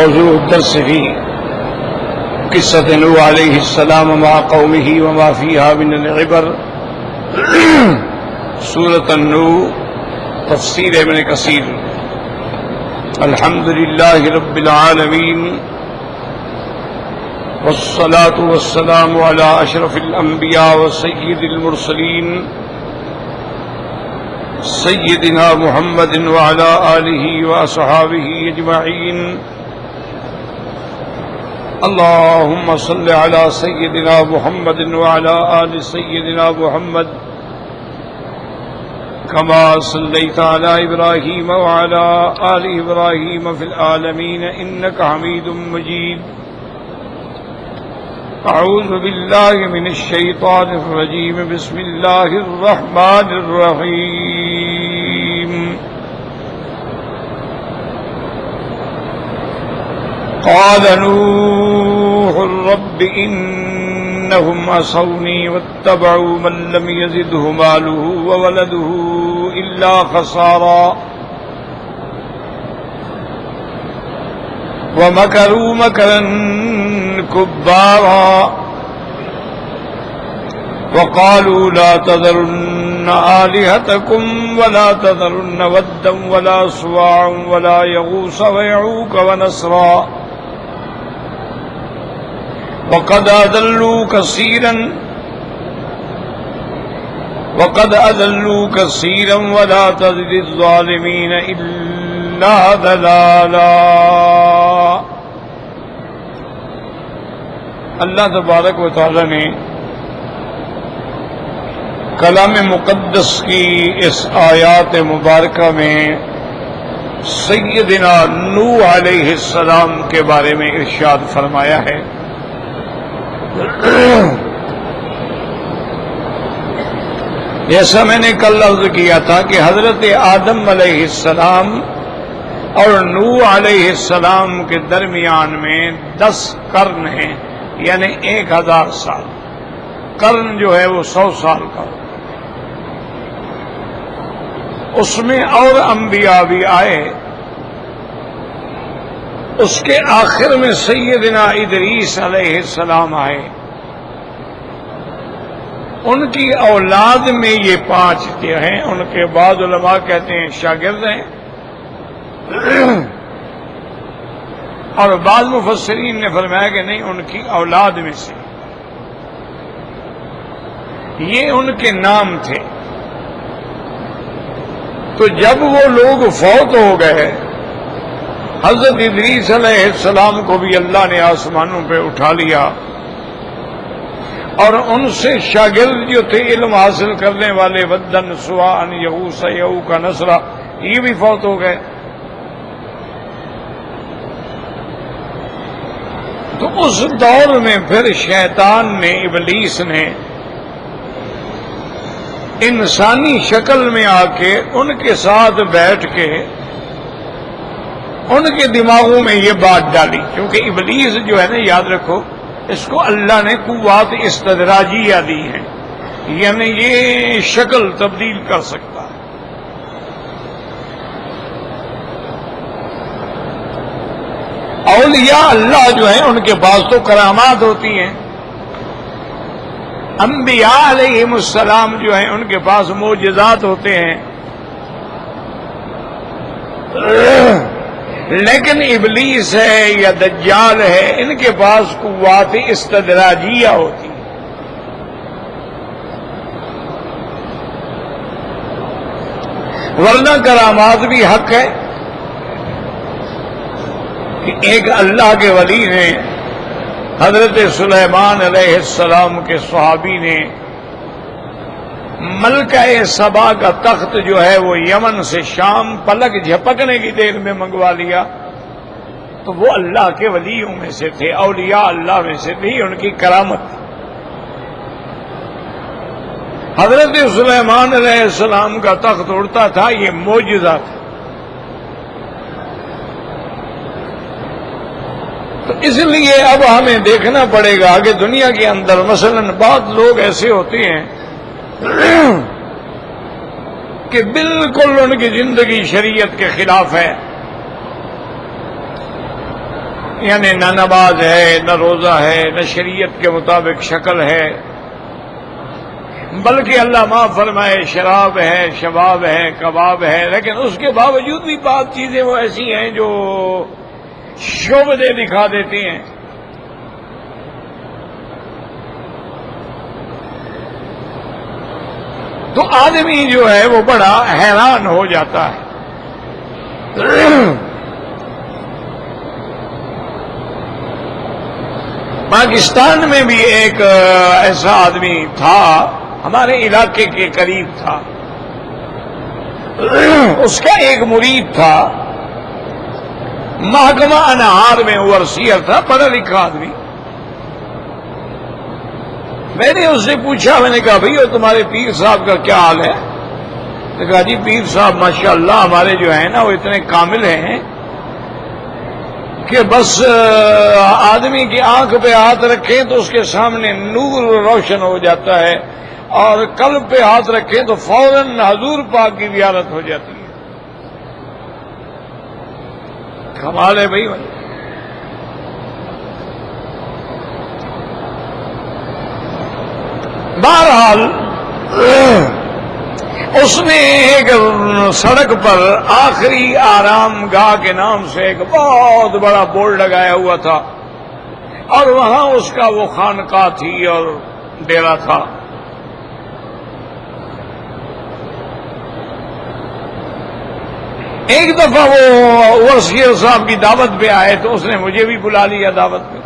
موضوع الدرس في قصة نوح عليه السلام مع قومه وما فيها من العبر سورة النوح تفسیر ابن کثیر۔ الحمد للہ رب العالمین والصلاة والسلام على اشرف الانبیاء وسید المرسلین سیدنا محمد وعلى آلہ واصحابہ اجمعین۔ اللهم صل على سيدنا محمد وعلى آل سيدنا محمد كما صليت على إبراهيم وعلى آل إبراهيم في العالمين إنك حميد مجيد۔ أعوذ بالله من الشيطان الرجيم، بسم الله الرحمن الرحيم۔ قال نوح رب إنهم عصوني واتبعوا من لم يزده ماله وولده إلا خسارا ومكروا مكرا كبارا وقالوا لا تذرن آلهتكم ولا تذرن ودا ولا سواعا ولا يغوث ويعوق ونسرا وقد أضلوا كثيرا ولا تزد الظالمين إلا ضلالا۔ اللہ تبارک و تعالی نے کلام مقدس کی اس آیات مبارکہ میں سیدنا نوح علیہ السلام کے بارے میں ارشاد فرمایا ہے۔ جیسا میں نے کل عرض کیا تھا کہ حضرت آدم علیہ السلام اور نوح علیہ السلام کے درمیان میں 10 قرن ہیں، یعنی 1000 سال۔ قرن جو ہے وہ 100 سال کا، اس میں اور انبیاء بھی آئے۔ اس کے آخر میں سیدنا ادریس علیہ السلام آئے، ان کی اولاد میں یہ 5 ہیں۔ ان کے بعد علماء کہتے ہیں شاگرد ہیں، اور بعض مفسرین نے فرمایا کہ نہیں، ان کی اولاد میں سے۔ یہ ان کے نام تھے۔ تو جب وہ لوگ فوت ہو گئے، حضرت ادریس علیہ السلام کو بھی اللہ نے آسمانوں پہ اٹھا لیا، اور ان سے شاگرد جو تھے علم حاصل کرنے والے، ودن سواعا یغوث یعوق نسرا، یہ بھی فوت ہو گئے۔ تو اس دور میں پھر شیطان نے، ابلیس نے انسانی شکل میں آ کے ان کے ساتھ بیٹھ کے ان کے دماغوں میں یہ بات ڈالی، کیونکہ ابلیس جو ہے نا، یاد رکھو، اس کو اللہ نے قوات استدراجیہ دی ہیں، یعنی یہ شکل تبدیل کر سکتا ہے۔ اولیاء اللہ جو ہیں ان کے پاس تو کرامات ہوتی ہیں، انبیاء علیہم السلام جو ہیں ان کے پاس معجزات ہوتے ہیں، لیکن ابلیس ہے یا دجال ہے، ان کے پاس قوات استدراجیہ ہوتی ہیں۔ ورنہ کرامات بھی حق ہے کہ ایک اللہ کے ولی نے، حضرت سلیمان علیہ السلام کے صحابی نے ملکہ سبا کا تخت جو ہے وہ یمن سے شام پلک جھپکنے کی دیر میں منگوا لیا۔ تو وہ اللہ کے ولیوں میں سے تھے، اولیاء اللہ میں سے تھی، ان کی کرامت۔ حضرت سلیمان علیہ السلام کا تخت اڑتا تھا، یہ معجزہ تھا۔ تو اس لیے اب ہمیں دیکھنا پڑے گا کہ دنیا کے اندر مثلا بعض لوگ ایسے ہوتے ہیں کہ بالکل ان کی زندگی شریعت کے خلاف ہے، یعنی نہ نماز ہے، نہ روزہ ہے، نہ شریعت کے مطابق شکل ہے، بلکہ اللہ معاف فرمائے شراب ہے، شباب ہے، کباب ہے، لیکن اس کے باوجود بھی بعض چیزیں وہ ایسی ہیں جو شعبدے دکھا دیتی ہیں۔ تو آدمی جو ہے وہ بڑا حیران ہو جاتا ہے۔ پاکستان میں بھی ایک ایسا آدمی تھا، ہمارے علاقے کے قریب تھا، اس کا ایک مرید تھا، محکمہ انہار میں اوورسیئر تھا، پڑھا لکھا آدمی۔ میں نے اس سے پوچھا، میں نے کہا بھئی اور تمہارے پیر صاحب کا کیا حال ہے؟ نے کہا جی پیر صاحب ماشاءاللہ ہمارے جو ہیں نا وہ اتنے کامل ہیں کہ بس آدمی کی آنکھ پہ ہاتھ رکھیں تو اس کے سامنے نور روشن ہو جاتا ہے، اور قلب پہ ہاتھ رکھیں تو فوراً حضور پاک کی زیارت ہو جاتی ہے۔ کمال ہے بھائی۔ بہرحال اس نے ایک سڑک پر آخری آرام گاہ کے نام سے ایک بہت بڑا بورڈ لگایا ہوا تھا، اور وہاں اس کا وہ خانقاہ تھی اور ڈیرا تھا۔ ایک دفعہ وہ اوورسیئر صاحب کی دعوت پہ آئے تو اس نے مجھے بھی بلا لیا دعوت پہ،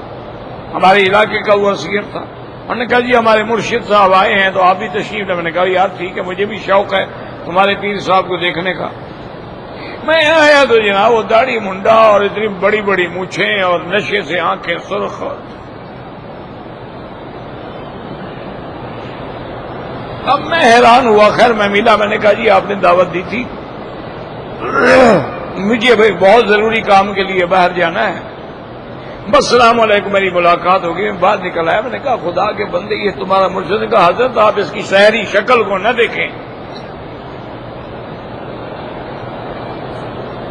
ہمارے علاقے کا اوورسیئر تھا۔ انہوں نے کہا جی ہمارے مرشد صاحب آئے ہیں تو آپ بھی تشریف لیں۔ میں نے کہا یار ٹھیک ہے، مجھے بھی شوق ہے تمہارے پیر صاحب کو دیکھنے کا۔ میں آیا تو جناب وہ داڑھی منڈا اور اتنی بڑی بڑی مونچھیں اور نشے سے آنکھیں سرخ۔ اب میں حیران ہوا، خیر میں ملا، میں نے کہا جی آپ نے دعوت دی تھی، مجھے بھائی بہت ضروری کام کے لیے باہر جانا ہے، بس السلام علیکم، میری ملاقات ہوگی۔ میں باہر نکل آیا، میں نے کہا خدا کے بندے یہ تمہارا مرشد نے کہا حضرت آپ اس کی سحری شکل کو نہ دیکھیں۔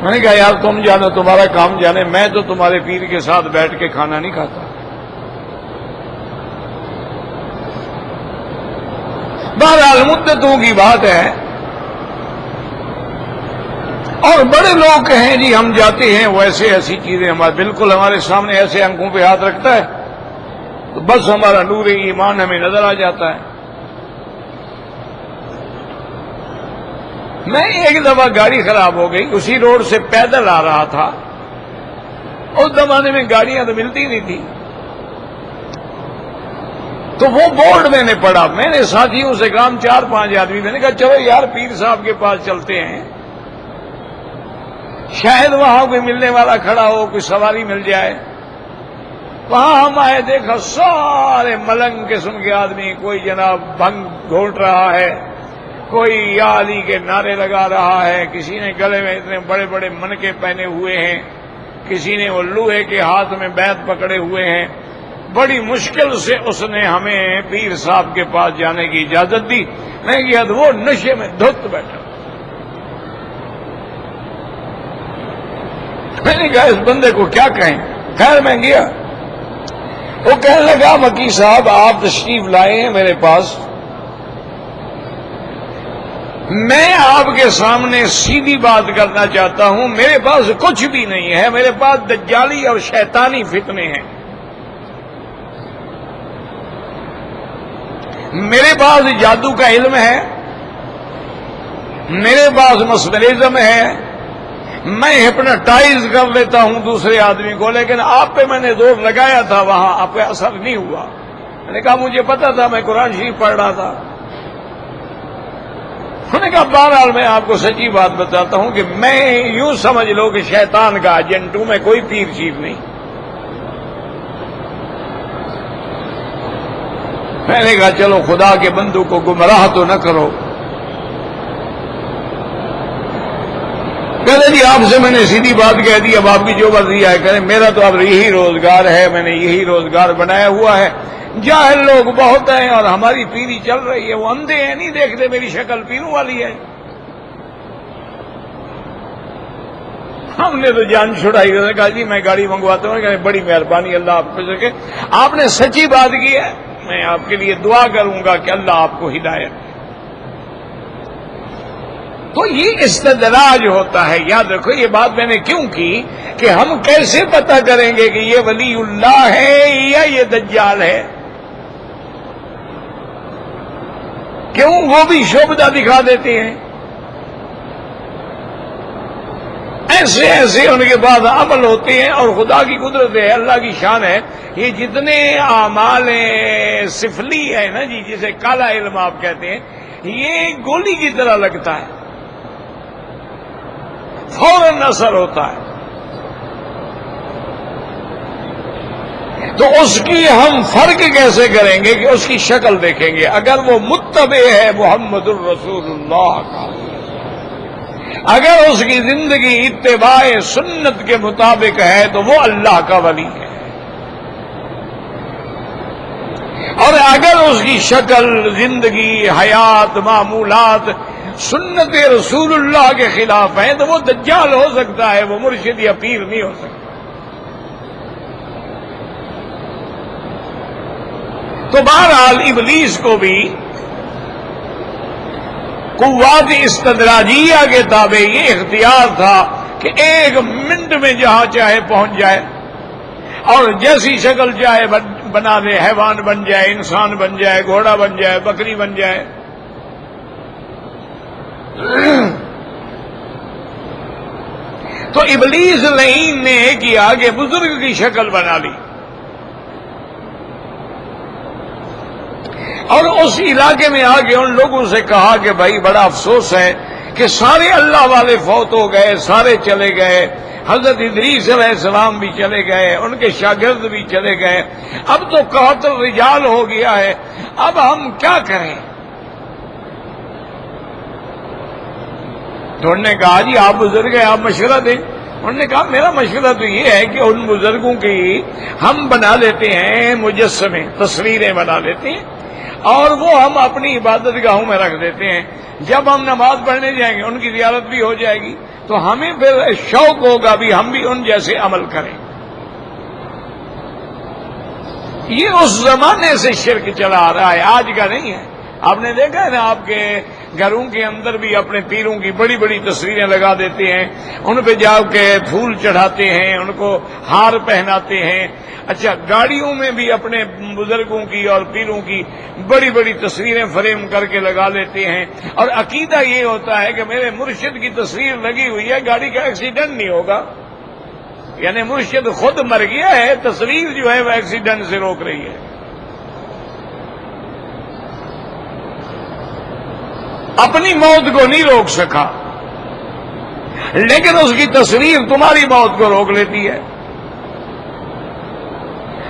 میں نے کہا یار تم جانے، تمہارا کام جانے، میں تو تمہارے پیر کے ساتھ بیٹھ کے کھانا نہیں کھاتا۔ بہرحال مدتوں کی بات ہے، اور بڑے لوگ کہیں جی ہم جاتے ہیں ویسے ایسی چیزیں ہمارے بالکل ہمارے سامنے ایسے آنکھوں پہ ہاتھ رکھتا ہے تو بس ہمارا نور ایمان ہمیں نظر آ جاتا ہے۔ میں ایک دفعہ گاڑی خراب ہو گئی، اسی روڈ سے پیدل آ رہا تھا، اس زمانے میں گاڑیاں تو ملتی نہیں تھی، تو وہ بورڈ میں نے پڑھا، میں نے ساتھیوں سے کہا، 4-5 آدمی، میں نے کہا چلو یار پیر صاحب کے پاس چلتے ہیں، شاید وہاں کوئی ملنے والا کھڑا ہو، کوئی سواری مل جائے۔ وہاں ہم آئے، دیکھا سارے ملنگ قسم کے آدمی، کوئی جناب بھنگ گھونٹ رہا ہے، کوئی یا علی کے نعرے لگا رہا ہے، کسی نے گلے میں اتنے بڑے بڑے منکے پہنے ہوئے ہیں، کسی نے وہ لوہے کے ہاتھ میں بیت پکڑے ہوئے ہیں۔ بڑی مشکل سے اس نے ہمیں پیر صاحب کے پاس جانے کی اجازت دی۔ میں گیا تو وہ نشے میں دھت بیٹھا۔ میں نے کہا اس بندے کو کیا کہیں، خیر میں گیا، وہ کہنے لگا مکی صاحب آپ تشریف لائے ہیں میرے پاس، میں آپ کے سامنے سیدھی بات کرنا چاہتا ہوں، میرے پاس کچھ بھی نہیں ہے، میرے پاس دجالی اور شیطانی فتنے ہیں، میرے پاس جادو کا علم ہے، میرے پاس مسمرزم ہے، میں ہپنوٹائز کر لیتا ہوں دوسرے آدمی کو، لیکن آپ پہ میں نے زور لگایا تھا، وہاں آپ پہ اثر نہیں ہوا۔ میں نے کہا مجھے پتا تھا، میں قرآن شریف پڑھ رہا تھا۔ انہوں نے کہا بہرحال میں آپ کو سچی بات بتاتا ہوں کہ میں یوں سمجھ لو کہ شیطان کا ایجنٹ ہوں، میں کوئی پیر شیف نہیں۔ میں نے کہا چلو خدا کے بندوں کو گمراہ تو نہ کرو۔ کہتے جی آپ سے میں نے سیدھی بات کہہ دی، اب آپ کی جو مرضی ہے کریں، میرا تو اب یہی روزگار ہے، میں نے یہی روزگار بنایا ہوا ہے۔ جاہل لوگ بہت ہیں اور ہماری پیری چل رہی ہے، وہ اندھے ہیں، نہیں دیکھتے میری شکل پیروں والی ہے۔ ہم نے تو جان چھڑائی، کہا جی میں گاڑی منگواتا ہوں، کہ بڑی مہربانی اللہ آپ کو سکے، آپ نے سچی بات کی ہے، میں آپ کے لیے دعا کروں گا کہ اللہ آپ کو ہدایت دے۔ تو یہ استدراج ہوتا ہے۔ یاد رکھو یہ بات میں نے کیوں کی کہ ہم کیسے پتہ کریں گے کہ یہ ولی اللہ ہے یا یہ دجال ہے؟ کیوں؟ وہ بھی شعبدہ دکھا دیتے ہیں، ایسے ایسے ان کے بعد عمل ہوتے ہیں، اور خدا کی قدرت ہے، اللہ کی شان ہے، یہ جتنے اعمال سفلی ہے نا جی، جسے کالا علم آپ کہتے ہیں، یہ گولی کی طرح لگتا ہے، فوراً اثر ہوتا ہے۔ تو اس کی ہم فرق کیسے کریں گے کہ اس کی شکل دیکھیں گے؟ اگر وہ متبع ہے محمد الرسول اللہ کا، اگر اس کی زندگی اتباع سنت کے مطابق ہے تو وہ اللہ کا ولی ہے، اور اگر اس کی شکل، زندگی، حیات، معمولات سنت رسول اللہ کے خلاف ہیں تو وہ دجال ہو سکتا ہے، وہ مرشد یا پیر نہیں ہو سکتا۔ تو بہرحال ابلیس کو بھی قوات استدراجیہ کے تابع یہ اختیار تھا کہ ایک منٹ میں جہاں چاہے پہنچ جائے اور جیسی شکل چاہے بنا دے، حیوان بن جائے، انسان بن جائے، گھوڑا بن جائے، بکری بن جائے۔ تو ابلیس لعین نے کیا کہ بزرگ کی شکل بنا لی، اور اس علاقے میں آ کے ان لوگوں سے کہا کہ بھائی بڑا افسوس ہے کہ سارے اللہ والے فوت ہو گئے، سارے چلے گئے، حضرت ادریس علیہ السلام بھی چلے گئے، ان کے شاگرد بھی چلے گئے، اب تو قحط الرجال ہو گیا ہے، اب ہم کیا کریں؟ تو انہوں نے کہا جی آپ بزرگ ہیں، آپ مشورہ دیں۔ انہوں نے کہا میرا مشورہ تو یہ ہے کہ ان بزرگوں کی ہم بنا لیتے ہیں مجسمے، تصویریں بنا لیتے ہیں، اور وہ ہم اپنی عبادت گاہوں میں رکھ دیتے ہیں، جب ہم نماز پڑھنے جائیں گے ان کی زیارت بھی ہو جائے گی، تو ہمیں پھر شوق ہوگا بھی ہم بھی ان جیسے عمل کریں۔ یہ اس زمانے سے شرک چلا آ رہا ہے، آج کا نہیں ہے۔ آپ نے دیکھا ہے نا، آپ کے گھروں کے اندر بھی اپنے پیروں کی بڑی بڑی تصویریں لگا دیتے ہیں، ان پہ جا کے پھول چڑھاتے ہیں، ان کو ہار پہناتے ہیں۔ اچھا، گاڑیوں میں بھی اپنے بزرگوں کی اور پیروں کی بڑی بڑی تصویریں فریم کر کے لگا لیتے ہیں، اور عقیدہ یہ ہوتا ہے کہ میرے مرشد کی تصویر لگی ہوئی ہے، گاڑی کا ایکسیڈنٹ نہیں ہوگا، یعنی مرشد خود مر گیا ہے، تصویر جو ہے وہ ایکسیڈنٹ سے روک رہی ہے۔ اپنی موت کو نہیں روک سکا، لیکن اس کی تصویر تمہاری موت کو روک لیتی ہے۔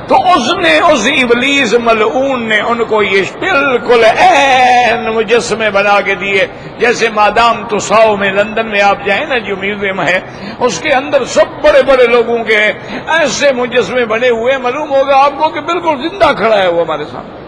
تو اس نے، اس ابلیس ملعون نے ان کو یہ بالکل عین مجسمے بنا کے دیے، جیسے مادام تساؤ میں لندن میں آپ جائیں نا، جو میوزیم ہے اس کے اندر سب بڑے بڑے لوگوں کے ایسے مجسمے بنے ہوئے، معلوم ہوگا آپ کو کہ بالکل زندہ کھڑا ہے وہ ہمارے سامنے۔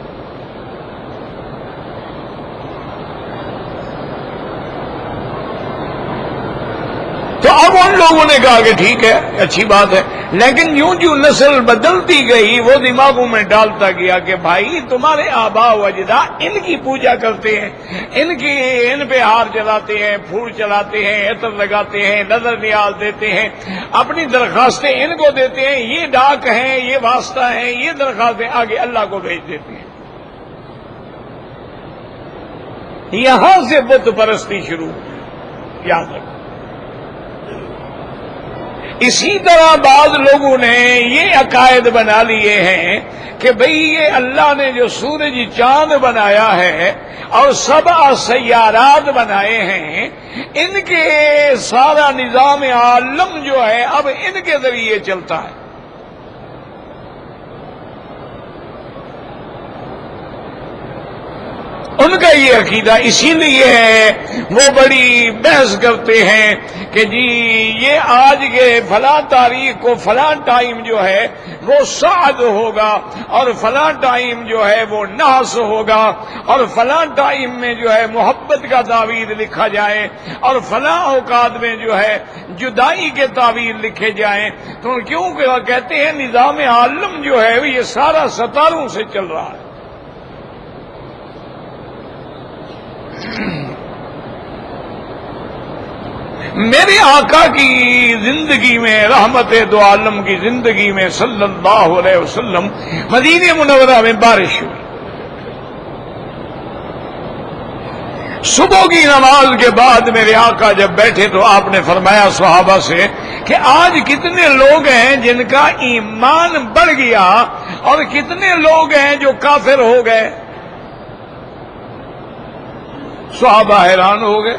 تو اب ان لوگوں نے کہا کہ ٹھیک ہے، اچھی بات ہے، لیکن یوں جو نسل بدلتی گئی وہ دماغوں میں ڈالتا گیا کہ بھائی تمہارے آباء و اجداد ان کی پوجا کرتے ہیں، ان پہ ہار چلاتے ہیں، پھول چلاتے ہیں، عطر لگاتے ہیں، نظر نیاز دیتے ہیں، اپنی درخواستیں ان کو دیتے ہیں، یہ ڈاک ہیں، یہ واسطہ ہیں، یہ درخواستیں آگے اللہ کو بھیج دیتے ہیں۔ یہاں سے بت پرستی شروع ہوئی، یاد رکھو۔ اسی طرح بعض لوگوں نے یہ عقائد بنا لیے ہیں کہ بھئی یہ اللہ نے جو سورج چاند بنایا ہے اور 7 سیارات بنائے ہیں، ان کے سارا نظام عالم جو ہے اب ان کے ذریعے چلتا ہے۔ ان کا یہ عقیدہ اسی لیے ہے وہ بڑی بحث کرتے ہیں کہ جی یہ آج کے فلاں تاریخ کو فلاں ٹائم جو ہے وہ سعد ہوگا اور فلاں ٹائم جو ہے وہ نحس ہوگا اور فلاں ٹائم میں جو ہے محبت کا تعویذ لکھا جائے اور فلاں اوقات میں جو ہے جدائی کے تعویذ لکھے جائیں، تو کیوں کہتے ہیں نظام عالم جو ہے یہ سارا ستاروں سے چل رہا ہے۔ میرے آقا کی زندگی میں، رحمت دو عالم کی زندگی میں صلی اللہ علیہ وسلم، مدینہ منورہ میں بارش ہوئی۔ صبح کی نماز کے بعد میرے آقا جب بیٹھے تو آپ نے فرمایا صحابہ سے کہ آج کتنے لوگ ہیں جن کا ایمان بڑھ گیا اور کتنے لوگ ہیں جو کافر ہو گئے۔ صحابہ حیران ہو گئے،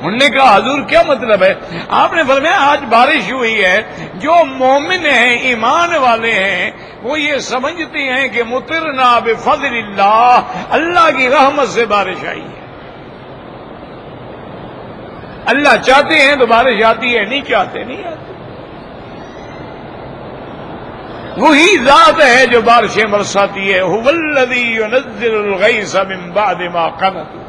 انہوں نے کہا حضور کیا مطلب ہے؟ آپ نے فرمایا آج بارش ہوئی ہے، جو مومن ہیں ایمان والے ہیں وہ یہ سمجھتے ہیں کہ مطرنا بفضل اللہ، اللہ کی رحمت سے بارش آئی ہے۔ اللہ چاہتے ہیں تو بارش آتی ہے، نہیں چاہتے نہیں آتی۔ وہی ذات ہے جو بارشیں برساتی ہے، هو الذی ينزل الغیث من بعد ما قنطوا۔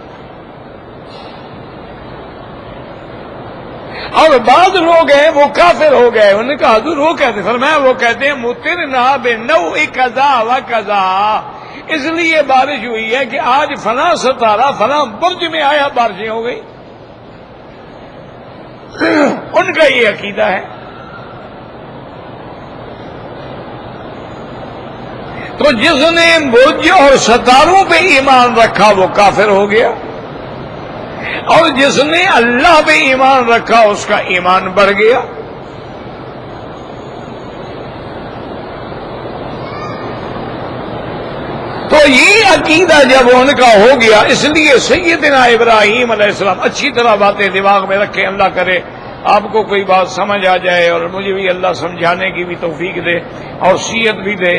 اور بعض لوگ ہیں وہ کافر ہو گئے، انہوں نے کہا حضور وہ کہتے، فرمایا وہ کہتے ہیں مطرنا بنوع کذا و کذا، اس لیے بارش ہوئی ہے کہ آج فلاں ستارہ فلاں برج میں آیا بارشیں ہو گئی۔ ان کا یہ عقیدہ ہے۔ تو جس نے برج اور ستاروں پہ ایمان رکھا وہ کافر ہو گیا، اور جس نے اللہ پہ ایمان رکھا اس کا ایمان بڑھ گیا۔ تو یہ عقیدہ جب ان کا ہو گیا، اس لیے سیدنا ابراہیم علیہ السلام، اچھی طرح باتیں دماغ میں رکھیں، اللہ کرے آپ کو کوئی بات سمجھ آ جائے اور مجھے بھی اللہ سمجھانے کی بھی توفیق دے اور صحت بھی دے۔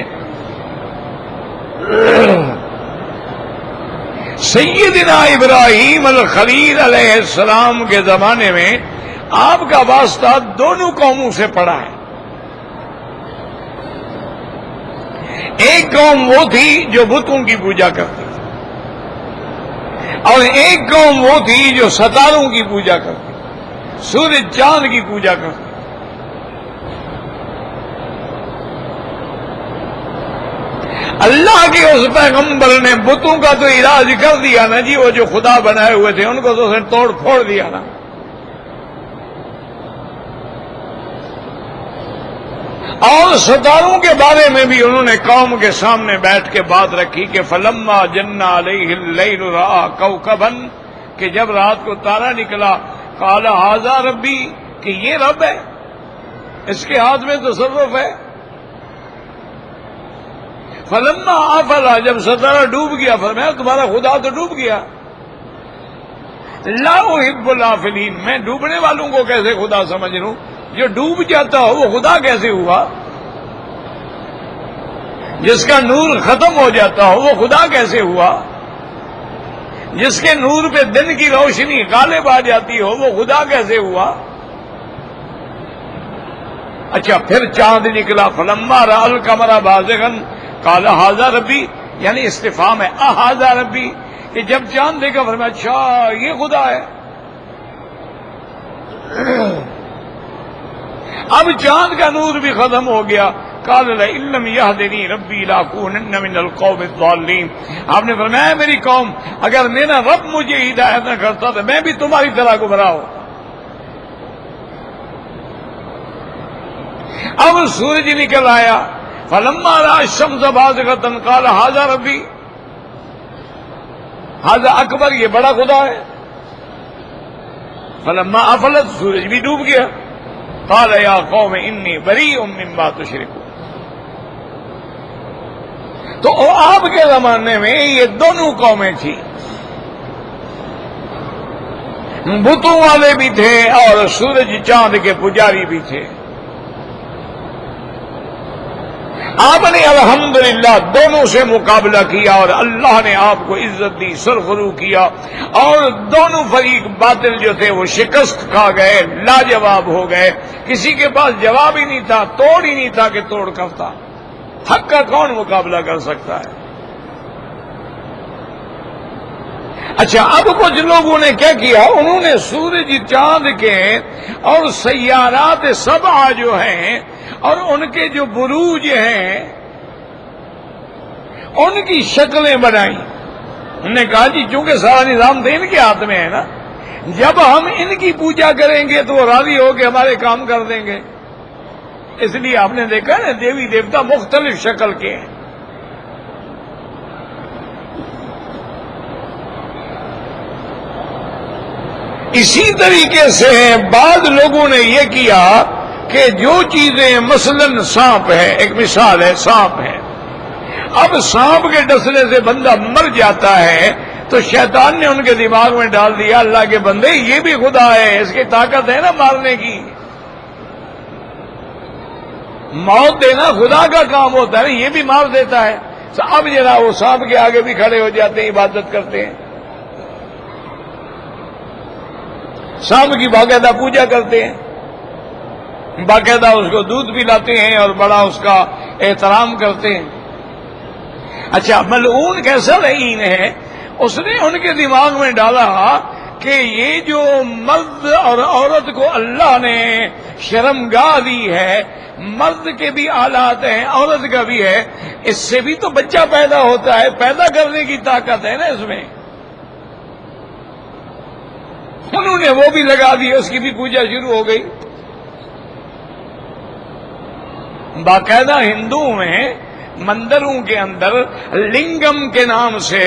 سیدنا ابراہیم الخلیل علیہ السلام کے زمانے میں آپ کا واسطہ دونوں قوموں سے پڑا ہے۔ ایک قوم وہ تھی جو بتوں کی پوجا کرتی تھی، اور ایک قوم وہ تھی جو ستاروں کی پوجا کرتی، سورج چاند کی پوجا کرتی۔ اللہ کے اس پیغمبر نے بتوں کا تو علاج کر دیا نا جی، وہ جو خدا بنائے ہوئے تھے ان کو تو اسے توڑ پھوڑ دیا نا۔ اور ستاروں کے بارے میں بھی انہوں نے قوم کے سامنے بیٹھ کے بات رکھی کہ فلما جن علیہ اللیل رأى کوکبا، کہ جب رات کو تارا نکلا، قال ھذا ربی، کہ یہ رب ہے، اس کے ہاتھ میں تصرف ہے۔ فلما افلا، جب ستارہ ڈوب گیا، فرمایا تمہارا خدا تو ڈوب گیا۔ لا احب الافلین، میں ڈوبنے والوں کو کیسے خدا سمجھ لوں؟ جو ڈوب جاتا ہو وہ خدا کیسے ہوا؟ جس کا نور ختم ہو جاتا ہو وہ خدا کیسے ہوا؟ جس کے نور پہ دن کی روشنی غالب آ جاتی ہو وہ خدا کیسے ہوا؟ اچھا پھر چاند نکلا، فلما رأى القمر بازغا قال ھذا ربی، یعنی استفہام ہے، اھذا ربی، کہ جب چاند دیکھا فرمایا اچھا یہ خدا ہے۔ اب چاند کا نور بھی ختم ہو گیا، قال لئن لم یہدنی ربی لاکونن من القوم الضالین، آپ نے فرمایا میری قوم اگر میرا رب مجھے ہدایت نہ کرتا تو میں بھی تمہاری طرح گمراہ ہوں۔ اب سورج نکل آیا، فلما رأى الشمس بازغة قال ھذا ربی، ھذا اکبر، یہ بڑا خدا ہے۔ فلما افلت، سورج بھی ڈوب گیا، قال یا قوم انی بریء مما تشرکون۔ تو آپ کے زمانے میں یہ دونوں قومیں تھیں، بتوں والے بھی تھے اور سورج چاند کے پجاری بھی تھے۔ آپ نے الحمدللہ دونوں سے مقابلہ کیا اور اللہ نے آپ کو عزت دی، سرخرو کیا، اور دونوں فریق باطل جو تھے وہ شکست کھا گئے، لاجواب ہو گئے، کسی کے پاس جواب ہی نہیں تھا، توڑ ہی نہیں تھا کہ توڑ کرتا۔ حق کا کون مقابلہ کر سکتا ہے؟ اچھا، اب کچھ لوگوں نے کیا کیا، انہوں نے سورج چاند کے اور سیارات سبع جو ہیں اور ان کے جو بروج ہیں ان کی شکلیں بنائی۔ انہوں نے کہا جی چونکہ سارا نظام تو ان کے ہاتھ میں ہے نا، جب ہم ان کی پوجا کریں گے تو وہ راضی ہو کے ہمارے کام کر دیں گے، اس لیے آپ نے دیکھا نا دیوی دیوتا مختلف شکل کے ہیں۔ اسی طریقے سے بعض لوگوں نے یہ کیا کہ جو چیزیں مثلاً سانپ ہے، ایک مثال ہے سانپ ہے، اب سانپ کے ڈسنے سے بندہ مر جاتا ہے تو شیطان نے ان کے دماغ میں ڈال دیا اللہ کے بندے یہ بھی خدا ہے، اس کی طاقت ہے نا مارنے کی، موت دینا خدا کا کام ہوتا ہے، یہ بھی مار دیتا ہے۔ اب ذرا وہ سانپ کے آگے بھی کھڑے ہو جاتے ہیں، عبادت کرتے ہیں، سانپ کی باقاعدہ پوجا کرتے ہیں، باقاعدہ اس کو دودھ پلاتے ہیں اور بڑا اس کا احترام کرتے ہیں۔ اچھا، ملعون کیسا لعین ہے، اس نے ان کے دماغ میں ڈالا کہ یہ جو مرد اور عورت کو اللہ نے شرمگاہ دی ہے، مرد کے بھی آلات ہیں عورت کا بھی ہے، اس سے بھی تو بچہ پیدا ہوتا ہے، پیدا کرنے کی طاقت ہے نا اس میں، انہوں نے وہ بھی لگا دی، اس کی بھی پوجا شروع ہو گئی۔ باقاعدہ ہندوؤں میں مندروں کے اندر لنگم کے نام سے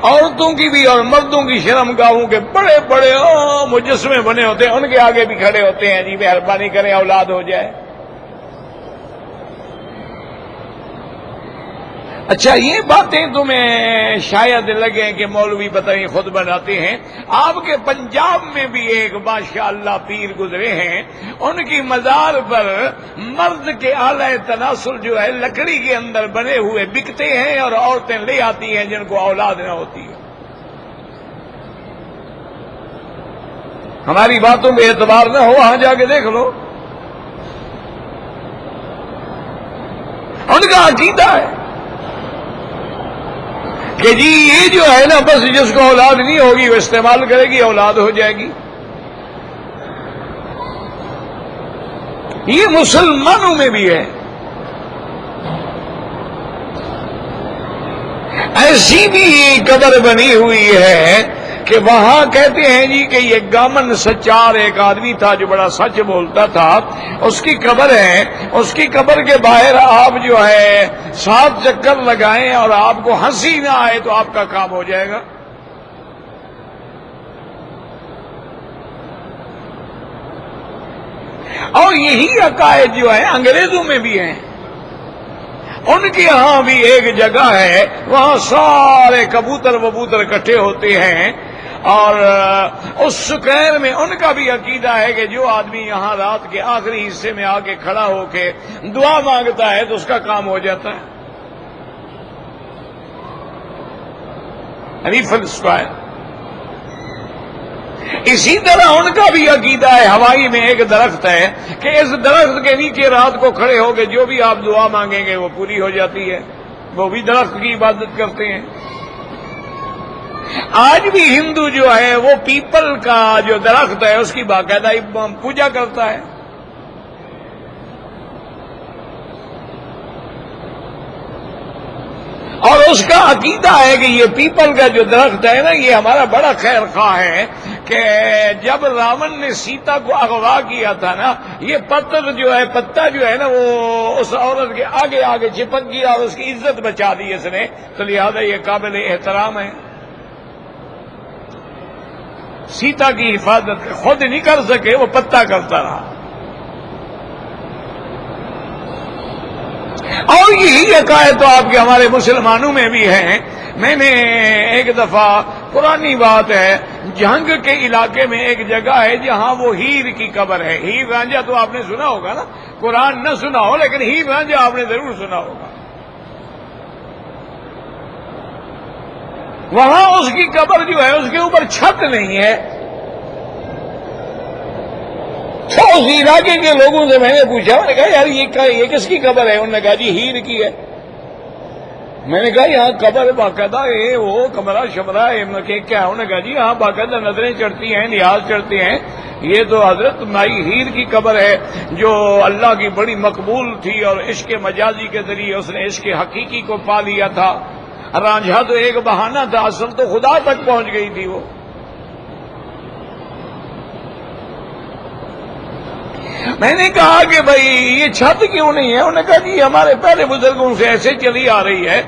عورتوں کی بھی اور مردوں کی شرمگاہوں کے بڑے بڑے مجسمے بنے ہوتے ہیں، ان کے آگے بھی کھڑے ہوتے ہیں، جی مہربانی کریں اولاد ہو جائے۔ اچھا، یہ باتیں تمہیں شاید لگیں کہ مولوی بتائیں خود بناتے ہیں، آپ کے پنجاب میں بھی ایک ماشاءاللہ پیر گزرے ہیں، ان کی مزار پر مرد کے آلہ تناسل جو ہے لکڑی کے اندر بنے ہوئے بکتے ہیں اور عورتیں لے آتی ہیں جن کو اولاد نہ ہوتی ہے۔ ہماری باتوں میں اعتبار نہ ہو، وہاں جا کے دیکھ لو، ان کا عقیدہ ہے کہ جی یہ جو ہے نا بس جس کو اولاد نہیں ہوگی وہ استعمال کرے گی، اولاد ہو جائے گی۔ یہ مسلمانوں میں بھی ہے، ایسی بھی قبر بنی ہوئی ہے کہ وہاں کہتے ہیں جی کہ یہ گامن سچار ایک آدمی تھا جو بڑا سچ بولتا تھا، اس کی قبر ہے، اس کی قبر کے باہر آپ جو ہے 7 چکر لگائیں اور آپ کو ہنسی نہ آئے تو آپ کا کام ہو جائے گا۔ اور یہی عقائد جو ہے انگریزوں میں بھی ہیں، ان کے ہاں بھی ایک جگہ ہے، وہاں سارے کبوتر وبوتر اکٹھے ہوتے ہیں، اور اس سکیر میں ان کا بھی عقیدہ ہے کہ جو آدمی یہاں رات کے آخری حصے میں آ کے کھڑا ہو کے دعا مانگتا ہے تو اس کا کام ہو جاتا ہے۔ Raffle square. اسی طرح ان کا بھی عقیدہ ہے، ہوائی میں ایک درخت ہے کہ اس درخت کے نیچے رات کو کھڑے ہو کے جو بھی آپ دعا مانگیں گے وہ پوری ہو جاتی ہے، وہ بھی درخت کی عبادت کرتے ہیں۔ آج بھی ہندو جو ہے وہ پیپل کا جو درخت ہے اس کی باقاعدہ پوجا کرتا ہے۔ اور اس کا عقیدہ ہے کہ یہ پیپل کا جو درخت ہے نا یہ ہمارا بڑا خیر خواہ ہے، کہ جب راون نے سیتا کو اغوا کیا تھا نا، یہ پتا جو ہے نا وہ اس عورت کے آگے آگے چپک گیا اور اس کی عزت بچا دی اس نے، تو لہذا یہ قابل احترام ہے۔ سیتا کی حفاظت خود نہیں کر سکے، وہ پتا کرتا رہا۔ اور یہی عقائد تو آپ کے ہمارے مسلمانوں میں بھی ہیں۔ میں نے ایک دفعہ، پرانی بات ہے، جھنگ کے علاقے میں ایک جگہ ہے جہاں وہ ہیر کی قبر ہے۔ ہیر رانجھا تو آپ نے سنا ہوگا نا، قرآن نہ سنا ہو لیکن ہیر رانجھا آپ نے ضرور سنا ہوگا۔ وہاں اس کی قبر جو ہے اس کے اوپر چھت نہیں ہے. تو اس علاقے کے لوگوں سے میں نے پوچھا، میں نے کہا یار یہ کس کی قبر ہے؟ انہوں نے کہا جی ہیر کی ہے. میں نے کہا یہاں قبر باقاعدہ ہے، وہ کمرہ شمرہ ہے کہ کیا؟ انہوں نے کہا جی ہاں باقاعدہ نظریں چڑھتی ہیں، نیاز چڑھتے ہیں. یہ تو حضرت مائی ہیر کی قبر ہے جو اللہ کی بڑی مقبول تھی، اور عشق مجازی کے ذریعے اس نے عشق حقیقی کو پا لیا تھا. رانجھا تو ایک بہانہ تھا، اصل تو خدا تک پہنچ گئی تھی وہ. میں نے کہا کہ بھائی یہ چھت کیوں نہیں ہے؟ انہوں نے کہا جی ہمارے پہلے بزرگوں سے ایسے چلی آ رہی ہے،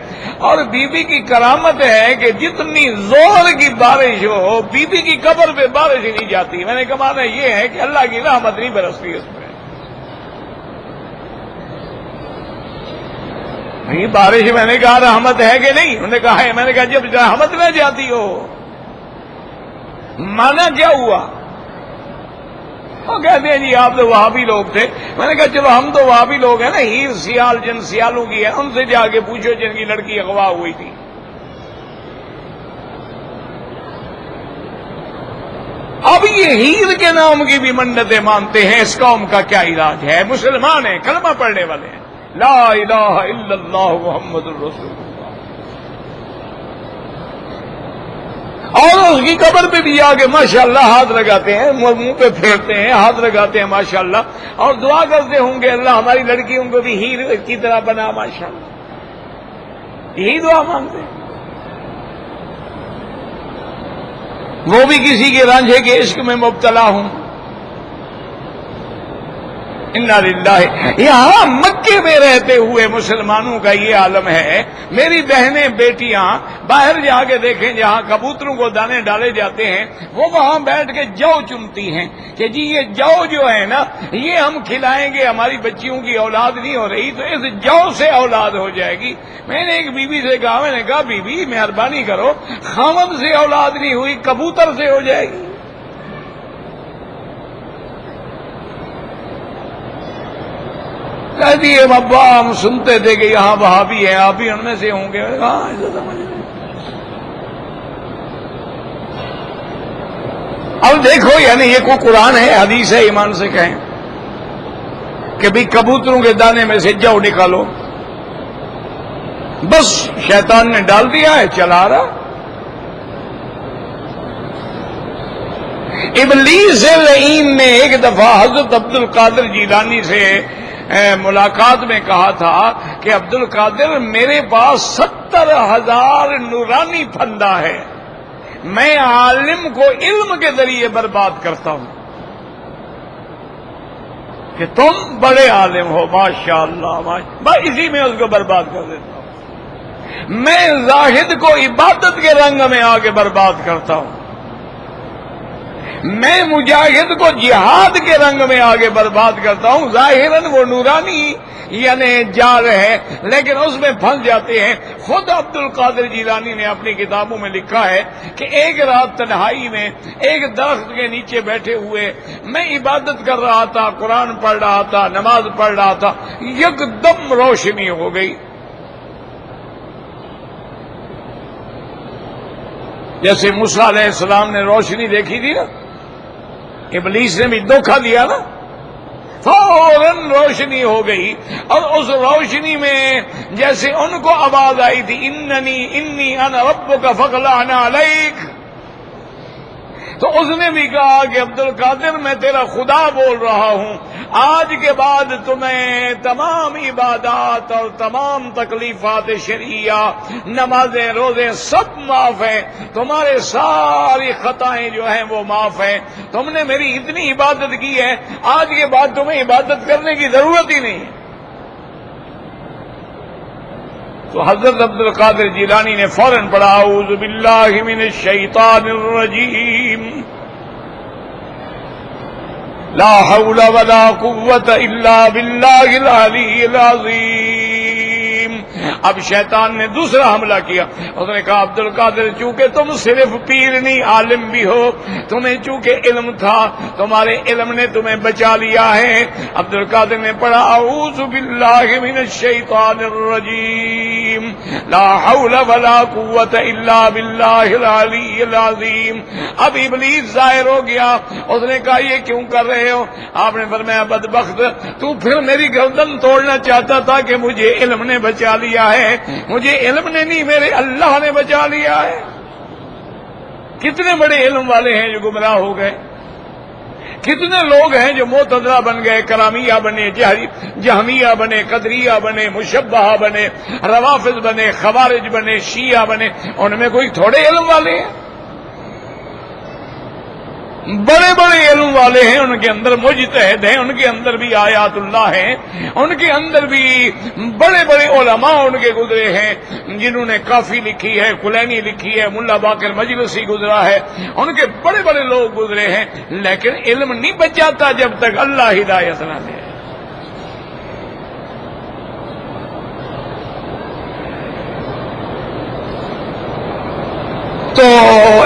اور بی بی کی کرامت ہے کہ جتنی زور کی بارش ہو بی بی کی قبر پہ بارش ہی نہیں جاتی. میں نے کہا مانا یہ ہے کہ اللہ کی رحمت نہیں برستی اس پہ. نہیں بارش، میں نے کہا رحمت ہے کہ نہیں؟ انہوں نے کہا ہے. میں نے کہا جب رحمت نہ جاتی ہو مانا کیا ہوا؟ وہ کہتے ہیں جی آپ تو وہابی لوگ تھے. میں نے کہا چلو ہم تو وہابی لوگ ہیں نا، ہیر سیال جن سیالوں کی ہے ان سے جا کے پوچھو جن کی لڑکی اغوا ہوئی تھی. اب یہ ہیر کے نام کی بھی منتیں مانتے ہیں. اس قوم کا کیا علاج ہے؟ مسلمان ہیں، کلمہ پڑھنے والے ہیں، لا الہ الا اللہ محمد الرسول اللہ. اور اس کی قبر پہ بھی آ کے ماشاءاللہ ہاتھ لگاتے ہیں، منہ پہ پھیرتے ہیں، ہاتھ لگاتے ہیں ماشاءاللہ، اور دعا کرتے ہوں گے اللہ ہماری لڑکیوں کو بھی ہیر کی طرح بنا ماشاءاللہ. یہی دعا مانگتے ہیں. وہ بھی کسی کے رانجھے کے عشق میں مبتلا ہوں. انا للہ. یہاں مکے میں رہتے ہوئے مسلمانوں کا یہ عالم ہے. میری بہنیں بیٹیاں باہر جا کے دیکھیں جہاں کبوتروں کو دانے ڈالے جاتے ہیں، وہ وہاں بیٹھ کے جو چنتی ہیں کہ جی یہ جو ہے نا یہ ہم کھلائیں گے، ہماری بچیوں کی اولاد نہیں ہو رہی تو اس جو سے اولاد ہو جائے گی. میں نے ایک بی بی سے کہا، میں نے کہا بی بی مہربانی کرو، خاوند سے اولاد نہیں ہوئی کبوتر سے ہو جائے گی. کہتی ہے ابا ہم سنتے تھے کہ یہاں وہابی ہیں، آپ بھی ان میں سے ہوں گے. ہاں ایسا سمجھ لیں. اب دیکھو یعنی یہ کوئی قرآن ہے حدیث ہے؟ ایمان سے کہیں کہ بھی کبوتروں کے دانے میں سے جو نکالو، بس شیطان نے ڈال دیا ہے، چلا رہا. ابلیس لعین نے ایک دفعہ حضرت عبد القادر جیلانی سے ملاقات میں کہا تھا کہ عبد القادر میرے پاس 70,000 نورانی پھندا ہے، میں عالم کو علم کے ذریعے برباد کرتا ہوں. کہ تم بڑے عالم ہو ماشاءاللہ، میں اسی میں اس کو برباد کر دیتا ہوں. میں زاہد کو عبادت کے رنگ میں آگے برباد کرتا ہوں. میں مجاہد کو جہاد کے رنگ میں آگے برباد کرتا ہوں. ظاہراً وہ نورانی یعنی جا رہے لیکن اس میں پھنس جاتے ہیں. خود عبد القادر جیلانی نے اپنی کتابوں میں لکھا ہے کہ ایک رات تنہائی میں ایک درخت کے نیچے بیٹھے ہوئے میں عبادت کر رہا تھا، قرآن پڑھ رہا تھا، نماز پڑھ رہا تھا، یک دم روشنی ہو گئی. جیسے موسیٰ علیہ السلام نے روشنی دیکھی تھی نا، ابلیس نے بھی دھوکہ دیا نا، فوراً روشنی ہو گئی. اور اس روشنی میں جیسے ان کو آواز آئی تھی انی انا ربک فاخلع علیک، تو اس نے بھی کہا کہ عبد القادر میں تیرا خدا بول رہا ہوں، آج کے بعد تمہیں تمام عبادات اور تمام تکلیفات شرعیہ، نمازیں، روزے سب معاف ہیں، تمہارے ساری خطائیں جو ہیں وہ معاف ہیں، تم نے میری اتنی عبادت کی ہے، آج کے بعد تمہیں عبادت کرنے کی ضرورت ہی نہیں ہے. تو حضرت عبد القادر جیلانی نے فوراً پڑھا اعوذ باللہ من الشیطان الرجیم لا حول ولا قوة الا باللہ العلی العظیم اب شیطان نے دوسرا حملہ کیا، اس نے کہا عبد القادر چونکہ تم صرف پیر نہیں عالم بھی ہو، تمہیں چونکہ علم تھا، تمہارے علم نے تمہیں بچا لیا ہے۔ عبد القادر نے پڑھا اعوذ باللہ من الشیطان الرجیم لا حول ولا قوت الا باللہ العلی العظیم۔ اب ابلیس ظاہر ہو گیا، اس نے کہا یہ کیوں کر رہے ہو؟ آپ نے فرمایا بدبخت، تو پھر میری گردن توڑنا چاہتا تھا کہ مجھے علم نے بچا لیا ہے، مجھے علم نے نہیں میرے اللہ نے بچا لیا ہے۔ کتنے بڑے علم والے ہیں جو گمراہ ہو گئے، کتنے لوگ ہیں جو معتزلہ بن گئے، کرامیہ بنے، جہمیہ بنے، قدریہ بنے، مشبہہ بنے، روافض بنے، خوارج بنے، شیعہ بنے، ان میں کوئی تھوڑے علم والے ہیں؟ بڑے بڑے علم والے ہیں، ان کے اندر مجتہد ہیں، ان کے اندر بھی آیات اللہ ہیں، ان کے اندر بھی بڑے بڑے علماء ان کے گزرے ہیں، جنہوں نے کافی لکھی ہے، کلینی لکھی ہے، ملا باقر مجلسی گزرا ہے، ان کے بڑے بڑے لوگ گزرے ہیں، لیکن علم نہیں بچ جاتا جب تک اللہ ہدایت نہ دے۔ تو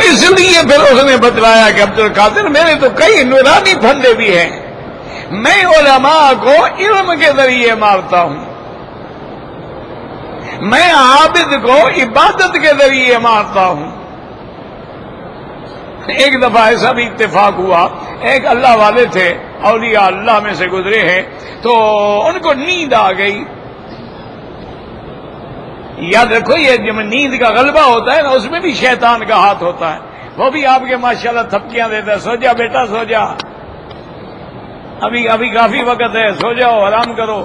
اس لیے پھر اس نے بتلایا کہ عبد القادر میرے تو کئی نورانی پھندے بھی ہیں، میں علماء کو علم کے ذریعے مارتا ہوں، میں عابد کو عبادت کے ذریعے مارتا ہوں۔ ایک دفعہ ایسا بھی اتفاق ہوا، ایک اللہ والے تھے، اولیاء اللہ میں سے گزرے ہیں، تو ان کو نیند آ گئی۔ یاد رکھو یہ جب نیند کا غلبہ ہوتا ہے نا، اس میں بھی شیطان کا ہاتھ ہوتا ہے، وہ بھی آپ کے ماشاءاللہ تھپکیاں دیتا ہے، سو جا بیٹا سو جا، ابھی کافی وقت ہے، سو جاؤ آرام کرو۔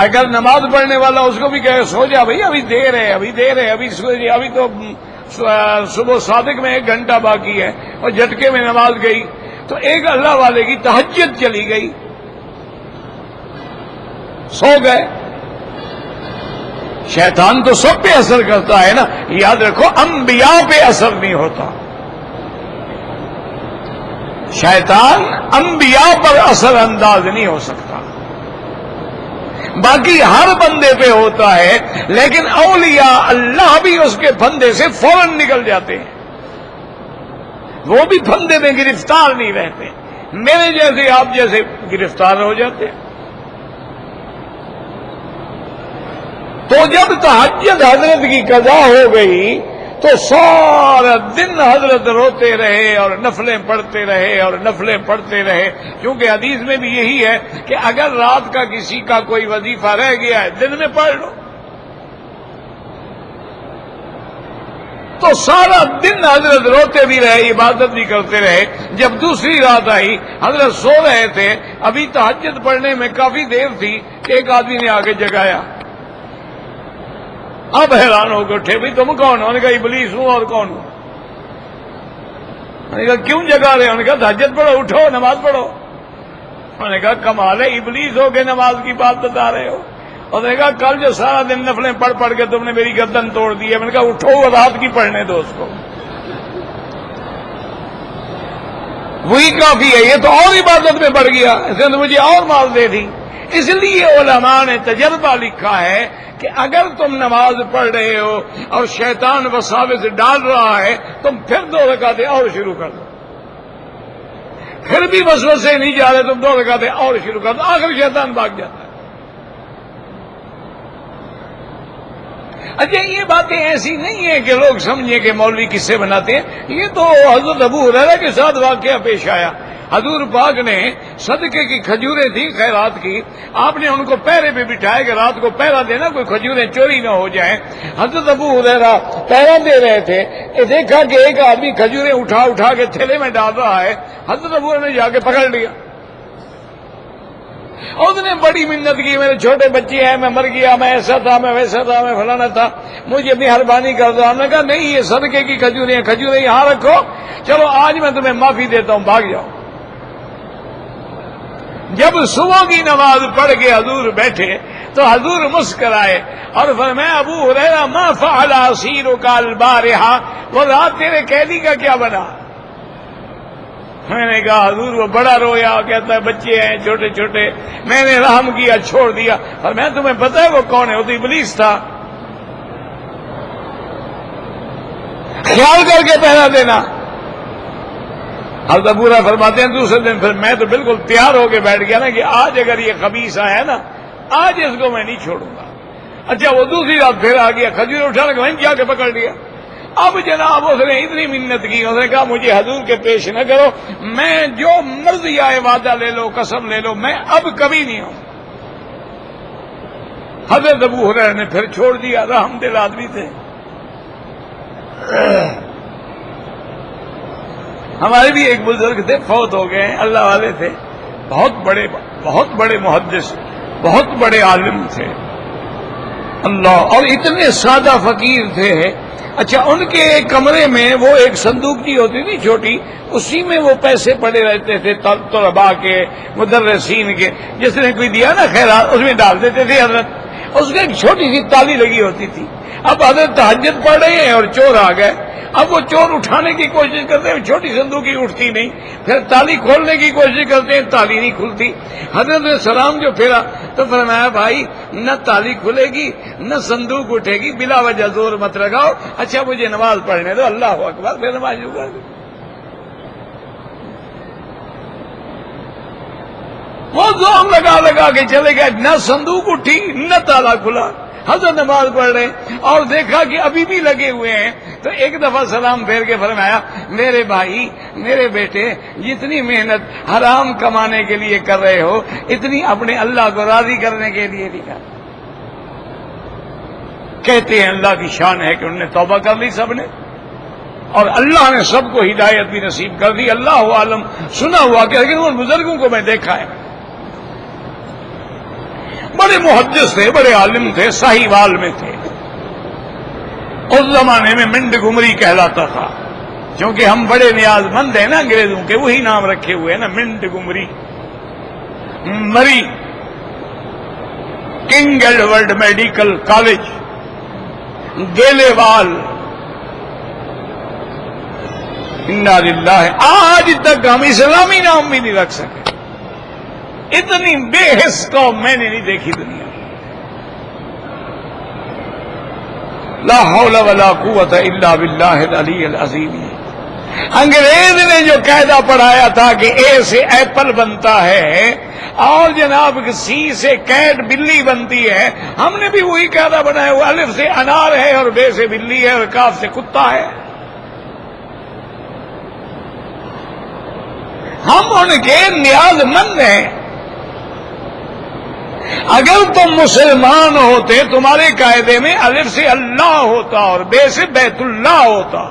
اگر نماز پڑھنے والا اس کو بھی کہے سو جا بھائی، ابھی دیر ہے، ابھی تو صبح صادق میں 1 گھنٹہ باقی ہے، اور جھٹکے میں نماز گئی، تو ایک اللہ والے کی تہجد چلی گئی، سو گئے۔ شیطان تو سب پہ اثر کرتا ہے نا، یاد رکھو انبیاء پہ اثر نہیں ہوتا، شیطان انبیاء پر اثر انداز نہیں ہو سکتا، باقی ہر بندے پہ ہوتا ہے، لیکن اولیاء اللہ بھی اس کے پھندے سے فوراً نکل جاتے ہیں، وہ بھی پھندے میں گرفتار نہیں رہتے، میرے جیسے آپ جیسے گرفتار ہو جاتے ہیں۔ تو جب تہجد حضرت کی قضا ہو گئی تو سارا دن حضرت روتے رہے اور نفلیں پڑھتے رہے، کیونکہ حدیث میں بھی یہی ہے کہ اگر رات کا کسی کا کوئی وظیفہ رہ گیا ہے دن میں پڑھ لو۔ تو سارا دن حضرت روتے بھی رہے، عبادت بھی کرتے رہے۔ جب دوسری رات آئی، حضرت سو رہے تھے، ابھی تہجد پڑھنے میں کافی دیر تھی کہ ایک آدمی نے آگے جگایا۔ اب حیران ہو کے اٹھے، بھائی تم کون ہو؟ انہوں نے کہا ابلیس ہوں، اور کون ہوں؟ انہوں نے کہا کیوں جگا رہے؟ انہوں نے کہا تہجد پڑھو، اٹھو نماز پڑھو۔ انہوں نے کہا کمال ہے، ابلیس ہو کے نماز کی بات بتا رہے ہو؟ انہوں نے کہا کل جو سارا دن نفلیں پڑھ کے تم نے میری گردن توڑ دی ہے۔ میں نے کہا اٹھو اور رات کی پڑھنے دو اس کو، وہی کافی ہے، یہ تو اور عبادت میں بڑھ گیا، اس نے مجھے اور مال دے دی۔ اس لیے علماء نے تجربہ لکھا ہے کہ اگر تم نماز پڑھ رہے ہو اور شیطان وساوس ڈال رہا ہے، تم پھر 2 رکعتیں اور شروع کر دو، پھر بھی وسوسے نہیں جا رہے، تم 2 رکعتیں اور شروع کر دو، آخر شیطان بھاگ جاتا ہے۔ اچھا یہ باتیں ایسی نہیں ہیں کہ لوگ سمجھیں کہ مولوی کس سے بناتے ہیں، یہ تو حضرت ابو ہریرہ کے ساتھ واقعہ پیش آیا۔ حضور پاک نے صدقے کی کھجوریں تھیں خیرات کی، آپ نے ان کو پہرے پہ بٹھایا کہ رات کو پہرا دینا، کوئی کھجوریں چوری نہ ہو جائیں۔ حضرت ابو ہریرہ پہرا دے رہے تھے، دیکھا کہ ایک آدمی کھجوریں اٹھا کے تھیلے میں ڈال رہا ہے، حضرت ابو ہریرہ نے جا کے پکڑ لیا۔ اس نے بڑی منت کی، میرے چھوٹے بچے ہیں، میں مر گیا، میں ایسا تھا، میں ویسا تھا، میں فلانا تھا، مجھے مہربانی کر دو۔ ہم نے کہا نہیں، یہ صدقے کی کھجوریں یہاں رکھو، چلو آج میں تمہیں معافی دیتا ہوں، بھاگ جاؤ۔ جب صبح کی نماز پڑھ کے حضور بیٹھے تو حضور مسکرائے اور فرمایا ابو ہریرہ ما فعل اسیرک البارحہ، وہ رات تیرے قیدی کا کیا بنا؟ میں نے کہا حضور وہ بڑا رویا، کہتا ہے بچے ہیں چھوٹے چھوٹے، میں نے رحم کیا چھوڑ دیا، اور میں تمہیں پتا ہے وہ کون ہے؟ وہ تو ابلیس تھا، خیال کر کے پہنا دینا۔ حضرت ابو ہریرہ فرماتے ہیں دوسرے دن پھر میں تو بالکل تیار ہو کے بیٹھ گیا نا کہ آج اگر یہ خبیث آیا نا، آج اس کو میں نہیں چھوڑوں گا۔ اچھا وہ دوسری رات پھر آ گیا، کھجور اٹھانے کا وہیں جا کے پکڑ لیا۔ اب جناب اس نے اتنی منت کی، اس نے کہا مجھے حضور کے پیش نہ کرو، میں جو مرضی آئے وعدہ لے لو، قسم لے لو، میں اب کبھی نہیں ہوں۔ حضرت ابو ہریرہ نے پھر چھوڑ دیا، رحم دل آدمی تھے۔ ہمارے بھی ایک بزرگ تھے، فوت ہو گئے ہیں، اللہ والے تھے، بہت بڑے محدث، بہت بڑے عالم تھے اللہ، اور اتنے سادہ فقیر تھے۔ اچھا ان کے کمرے میں وہ ایک صندوق کی ہوتی تھی چھوٹی، اسی میں وہ پیسے پڑے رہتے تھے طلباء کے، مدرسین کے، جس نے کوئی دیا نا خیرات اس میں ڈال دیتے تھے حضرت۔ اس کی ایک چھوٹی سی تالی لگی ہوتی تھی۔ اب حضرت تہجد پڑھ رہے ہیں اور چور آ گئے، اب وہ چور اٹھانے کی کوشش کرتے ہیں، چھوٹی صندوق کی اٹھتی نہیں، پھر تالی کھولنے کی کوشش کرتے ہیں، تالی نہیں کھلتی۔ حضرت نے سلام جو پھیرا تو فرمایا بھائی نہ تالی کھلے گی نہ صندوق اٹھے گی، بلا وجہ زور مت لگاؤ، اچھا مجھے نماز پڑھنے دو، اللہ اکبر، پھر نماز شروع کر دی۔ وہ زور لگا لگا کے چلے گئے، نہ صندوق اٹھی نہ تالا کھلا۔ حضرت نماز پڑھ رہے اور دیکھا کہ ابھی بھی لگے ہوئے ہیں، تو ایک دفعہ سلام پھیر کے فرمایا میرے بھائی، میرے بیٹے، جتنی محنت حرام کمانے کے لیے کر رہے ہو اتنی اپنے اللہ کو راضی کرنے کے لیے نہیں کر۔ کہتے ہیں اللہ کی شان ہے کہ انہوں نے توبہ کر لی سب نے، اور اللہ نے سب کو ہدایت بھی نصیب کر دی۔ اللہ عالم سنا ہوا کہ لیکن ان بزرگوں کو میں دیکھا ہے، بڑے محدث تھے، بڑے عالم تھے، ساہیوال میں تھے۔ اس زمانے میں منڈ گمری کہلاتا تھا، کیونکہ ہم بڑے نیاز مند ہیں نا انگریزوں کے، وہی نام رکھے ہوئے ہیں نا، منڈ گمری، مری، کنگ ایڈورڈ میڈیکل کالج، گیلے وال، انا للہ۔ آج تک ہم اسلامی نام بھی نہیں رکھ سکے، اتنی بے حس قوم میں نے نہیں دیکھی دنیا۔ لا حول ولا قوت الا باللہ العلی العظیم۔ انگریز نے جو قاعدہ پڑھایا تھا کہ اے سے ایپل بنتا ہے اور جناب سی سے کیٹ بلی بنتی ہے، ہم نے بھی وہی قاعدہ بنایا ہوا، الف سے انار ہے اور بے سے بلی ہے اور کاف سے کتا ہے۔ ہم ان کے نیاز مند ہیں۔ اگر تم مسلمان ہوتے تمہارے قاعدے میں الف سے اللہ ہوتا اور بے سے بیت اللہ ہوتا،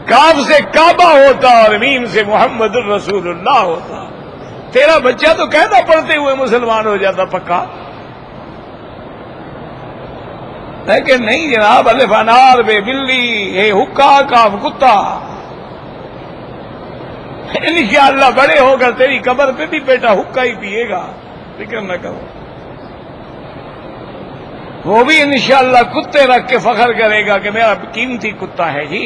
کاف سے کعبہ ہوتا اور میم سے محمد الرسول اللہ ہوتا، تیرا بچہ تو قاعدہ پڑھتے ہوئے مسلمان ہو جاتا پکا۔ لیکن نہیں جناب، الف انار بے بلی ہے، حکا کاف کتا۔ انشاءاللہ بڑے ہو کر تیری قبر پہ بھی بیٹا حکا ہی پیے گا، فکر نہ کرو۔ وہ بھی انشاءاللہ کتے رکھ کے فخر کرے گا کہ میرا قیمتی کتا ہے جی،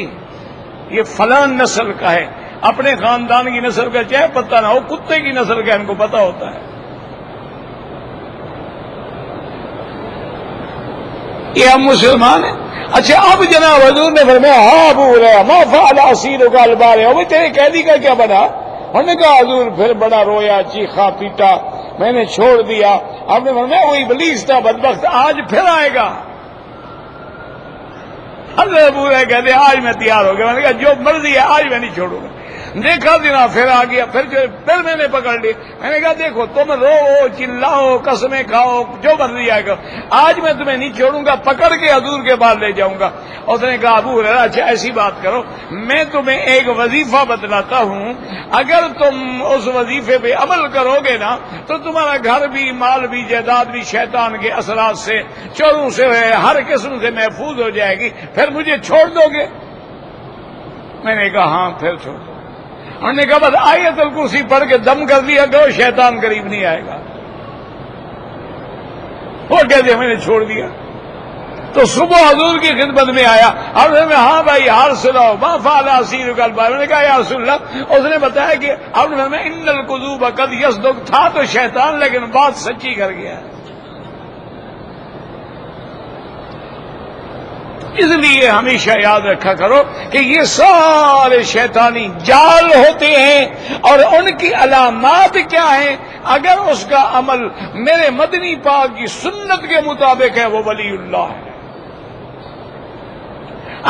یہ فلان نسل کا ہے، اپنے خاندان کی نسل کا چاہے پتہ نہ ہو، کتے کی نسل کا ان کو پتہ ہوتا ہے۔ یہ ہم مسلمان ہیں۔ اچھا اب جناب حضور نے فرمایا ہاں ابو ہریرہ ما فعل اسیرک البارحہ، وہ تیرے قیدی کا کیا بنا؟ انہوں نے کہا حضور پھر بڑا رویا، چیخا پیٹا، میں نے چھوڑ دیا۔ آپ نے فرمایا وہ ابلیس تھا بدبخت، آج پھر آئے گا۔ حضرت ابو ہریرہ کہتے آج میں تیار ہو گیا، میں نے کہا جو مرضی ہے آج میں نہیں چھوڑوں گا۔ دیکھا جناب پھر آ گیا، پھر میں نے پکڑ لی، میں نے کہا دیکھو تم رو چلاؤ قسمیں کھاؤ جو مرضی آئے گا، آج میں تمہیں نہیں چھوڑوں گا، پکڑ کے حضور کے بعد لے جاؤں گا۔ اس نے کہا ابو ہریرہ اچھا ایسی بات کرو، میں تمہیں ایک وظیفہ بتلاتا ہوں، اگر تم اس وظیفے پہ عمل کرو گے نا تو تمہارا گھر بھی، مال بھی، جائیداد بھی شیطان کے اثرات سے، چوروں سے، ہر قسم سے محفوظ ہو جائے گی، پھر مجھے چھوڑ دو گے؟ میں نے کہا ہاں پھر چھوڑ دو۔ انہوں نے کہا بس آیت الکرسی پڑھ کے دم کر دیا کرو، شیطان قریب نہیں آئے گا۔ وہ کہتے میں نے چھوڑ دیا۔ تو صبح حضور کی خدمت میں آیا، حضرت میں ہاں بھائی حال سناؤ، ما فعل اسیر القلب، میں نے کہا یا رسول اللہ، اس نے بتایا کہ اب میں ان القذوب قد یصدق، تھا تو شیطان لیکن بات سچی کر گیا۔ اس لیے ہمیشہ یاد رکھا کرو کہ یہ سارے شیطانی جال ہوتے ہیں، اور ان کی علامات کیا ہیں؟ اگر اس کا عمل میرے مدنی پاک کی سنت کے مطابق ہے وہ ولی اللہ ہے،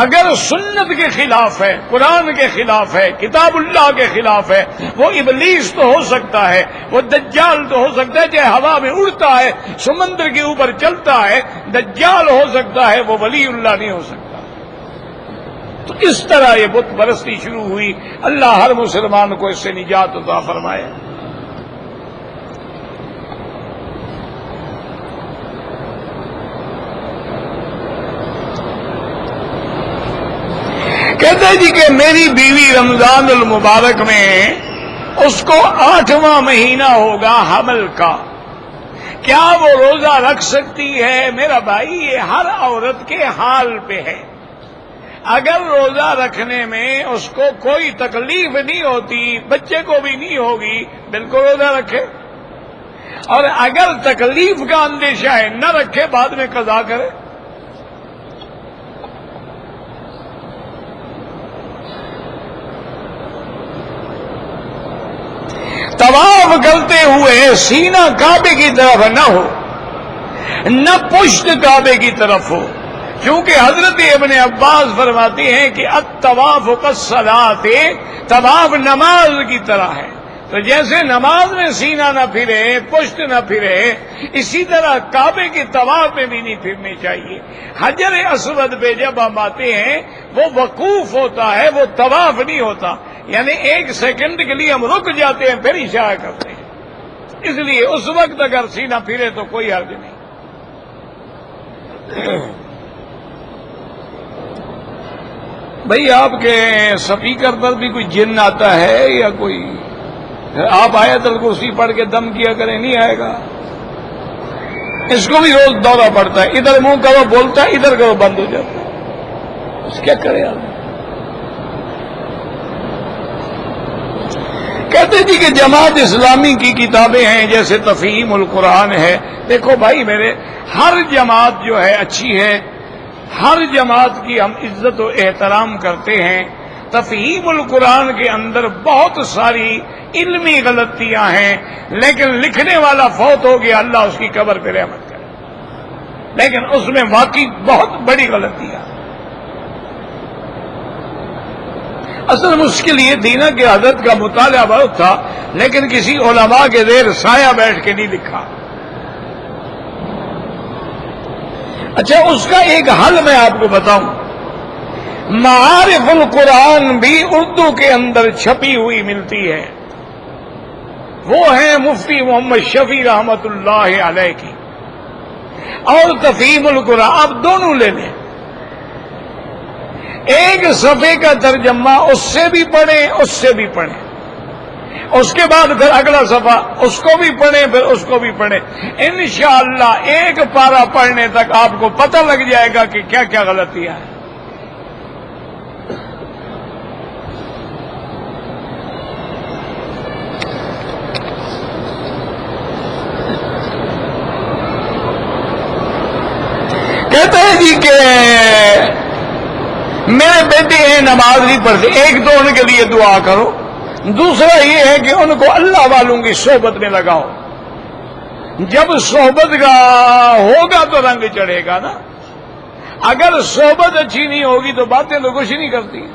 اگر سنت کے خلاف ہے، قرآن کے خلاف ہے، کتاب اللہ کے خلاف ہے، وہ ابلیس تو ہو سکتا ہے، وہ دجال تو ہو سکتا ہے، چاہے ہوا میں اڑتا ہے، سمندر کے اوپر چلتا ہے، دجال ہو سکتا ہے، وہ ولی اللہ نہیں ہو سکتا۔ تو اس طرح یہ بت پرستی شروع ہوئی۔ اللہ ہر مسلمان کو اس سے نجات عطا فرمائے۔ کہتے جی کہ میری بیوی رمضان المبارک میں اس کو 8واں مہینہ ہوگا حمل کا، کیا وہ روزہ رکھ سکتی ہے؟ میرا بھائی یہ ہر عورت کے حال پہ ہے، اگر روزہ رکھنے میں اس کو کوئی تکلیف نہیں ہوتی، بچے کو بھی نہیں ہوگی، بالکل روزہ رکھے، اور اگر تکلیف کا اندیشہ ہے نہ رکھے، بعد میں قضا کرے۔ طواف کرتے ہوئے سینہ کعبے کی طرف نہ ہو، نہ پشت کعبے کی طرف ہو، کیونکہ حضرت ابن عباس فرماتے ہیں کہ الطواف کالصلاۃ، طواف نماز کی طرح ہے۔ تو جیسے نماز میں سینہ نہ پھرے، پشت نہ پھرے، اسی طرح کعبے کے طواف میں بھی نہیں پھرنی چاہیے۔ حجر اسود پہ جب ہم آتے ہیں وہ وقوف ہوتا ہے، وہ طواف نہیں ہوتا، یعنی 1 سیکنڈ کے لیے ہم رک جاتے ہیں پھر اشارہ کرتے ہیں، اس لیے اس وقت اگر سینہ پھرے تو کوئی حرج نہیں۔ بھئی آپ کے سپیکر پر بھی کوئی جن آتا ہے یا کوئی؟ آپ آیت الکرسی پڑھ کے دم کیا کریں، نہیں آئے گا۔ اس کو بھی روز دورہ پڑتا ہے، ادھر منہ کرو بولتا ہے، ادھر کرو بند ہو جاتا ہے، اس کیا کرے آپ؟ کہتے جی کہ جماعت اسلامی کی کتابیں ہیں جیسے تفہیم القرآن ہے۔ دیکھو بھائی میرے، ہر جماعت جو ہے اچھی ہے، ہر جماعت کی ہم عزت و احترام کرتے ہیں۔ تفہیم القرآن کے اندر بہت ساری علمی غلطیاں ہیں، لیکن لکھنے والا فوت ہو گیا، اللہ اس کی قبر پہ رحمت کرے، لیکن اس میں واقعی بہت بڑی غلطیاں۔ اصل مشکل یہ تھی نا کہ حضرت کا مطالعہ بہت تھا، لیکن کسی علماء کے زیر سایہ بیٹھ کے نہیں لکھا۔ اچھا، اس کا ایک حل میں آپ کو بتاؤں۔ معارف القرآن بھی اردو کے اندر چھپی ہوئی ملتی ہے، وہ ہے مفتی محمد شفیع رحمت اللہ علیہ کی، اور تفہیم القرآن، آپ دونوں لے لیں۔ ایک صفحے کا ترجمہ اس سے بھی پڑھیں، اس سے بھی پڑھیں، اس کے بعد پھر اگلا صفحہ اس کو بھی پڑھیں، پھر اس کو بھی پڑھیں۔ انشاءاللہ ایک پارہ پڑھنے تک آپ کو پتہ لگ جائے گا کہ کیا کیا غلطیاں ہیں۔ کہتے ہیں جی کہ میرے بیٹے ہیں نماز نہیں پڑھتے، ایک تو ان کے لیے دعا کرو، دوسرا یہ ہے کہ ان کو اللہ والوں کی صحبت میں لگاؤ، جب صحبت کا ہوگا تو رنگ چڑھے گا نا، اگر صحبت اچھی نہیں ہوگی تو باتیں تو کچھ نہیں کرتی۔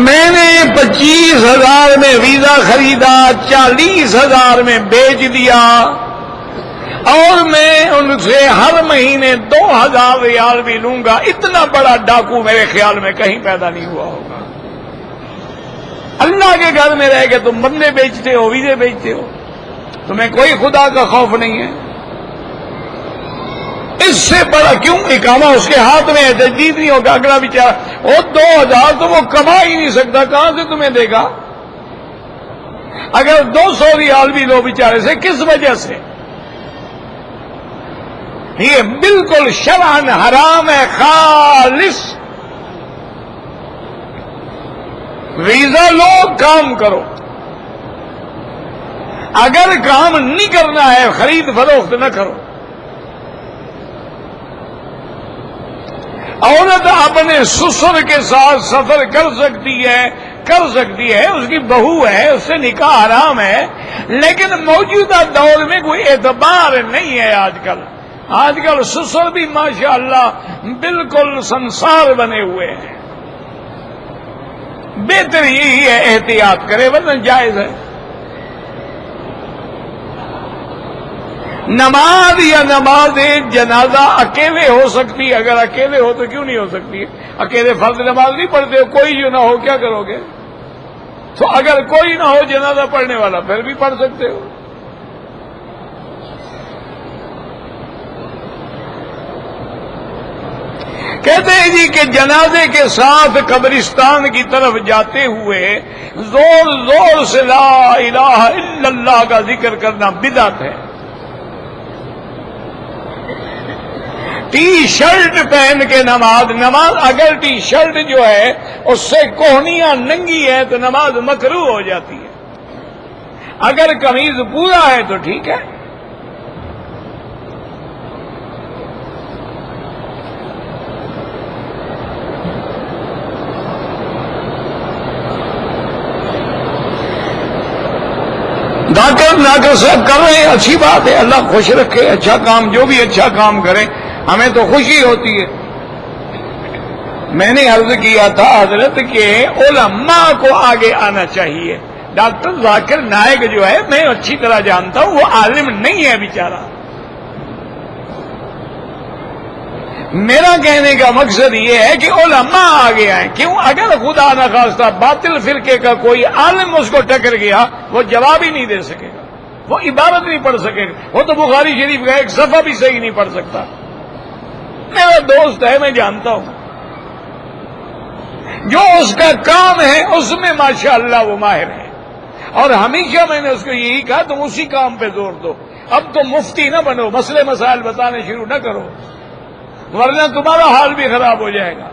میں نے 25,000 میں ویزا خریدا، 40,000 میں بیچ دیا، اور میں ان سے ہر مہینے 2,000 ریال بھی لوں گا۔ اتنا بڑا ڈاکو میرے خیال میں کہیں پیدا نہیں ہوا ہوگا۔ اللہ کے گھر میں رہ کے تم بندے بیچتے ہو، ویزے بیچتے ہو، تمہیں کوئی خدا کا خوف نہیں ہے۔ اس سے بڑا کیوں اقامہ اس کے ہاتھ میں ہے، تجدید نہیں ہوگا، اگلا بیچارہ وہ 2000 تو وہ کما ہی نہیں سکتا، کہاں سے تمہیں دے گا؟ اگر 200 ریال بھی لو بیچارے سے، کس وجہ سے؟ یہ بالکل شرعاً حرام ہے، خالص۔ ویزا لو، کام کرو، اگر کام نہیں کرنا ہے خرید فروخت نہ کرو۔ عورت اپنے سسر کے ساتھ سفر کر سکتی ہے، اس کی بہو ہے، اس سے نکاح حرام ہے، لیکن موجودہ دور میں کوئی اعتبار نہیں ہے۔ آج کل سسر بھی ماشاءاللہ بالکل سنسار بنے ہوئے ہیں۔ بہتر یہی ہے احتیاط کرے، ورنہ جائز ہے۔ نماز یا نماز جنازہ اکیلے ہو سکتی ہے، اگر اکیلے ہو تو کیوں نہیں ہو سکتی؟ اکیلے فرض نماز نہیں پڑھتے ہو، کوئی جو نہ ہو کیا کرو گے؟ تو اگر کوئی نہ ہو جنازہ پڑھنے والا پھر بھی پڑھ سکتے ہو۔ کہتے ہیں جی کہ جنازے کے ساتھ قبرستان کی طرف جاتے ہوئے زور زور سے لا الہ الا اللہ کا ذکر کرنا بدعت ہے۔ ٹی شرٹ پہن کے نماز اگر ٹی شرٹ جو ہے اس سے کوہنیاں ننگی ہے تو نماز مکروہ ہو جاتی ہے، اگر قمیض پورا ہے تو ٹھیک ہے۔ ناکر صاحب کر رہے ہیں، اچھی بات ہے، اللہ خوش رکھے، اچھا کام، جو بھی اچھا کام کریں ہمیں تو خوشی ہوتی ہے۔ میں نے عرض کیا تھا حضرت کہ علماء کو آگے آنا چاہیے۔ ڈاکٹر ذاکر نائک جو ہے میں اچھی طرح جانتا ہوں، وہ عالم نہیں ہے بیچارہ۔ میرا کہنے کا مقصد یہ ہے کہ علماء آگے آئیں۔ کیوں؟ اگر خدا نخواستہ باطل فرقے کا کوئی عالم اس کو ٹکر گیا، وہ جواب ہی نہیں دے سکے گا، وہ عبارت نہیں پڑھ سکے گا، وہ تو بخاری شریف کا ایک صفحہ بھی صحیح نہیں پڑھ سکتا۔ میرا دوست ہے، میں جانتا ہوں، جو اس کا کام ہے اس میں ماشاءاللہ وہ ماہر ہے، اور ہمیشہ میں نے اس کو یہی کہا تم اسی کام پہ زور دو، اب تم مفتی نہ بنو، مسئلے مسائل بتانے شروع نہ کرو، ورنہ تمہارا حال بھی خراب ہو جائے گا۔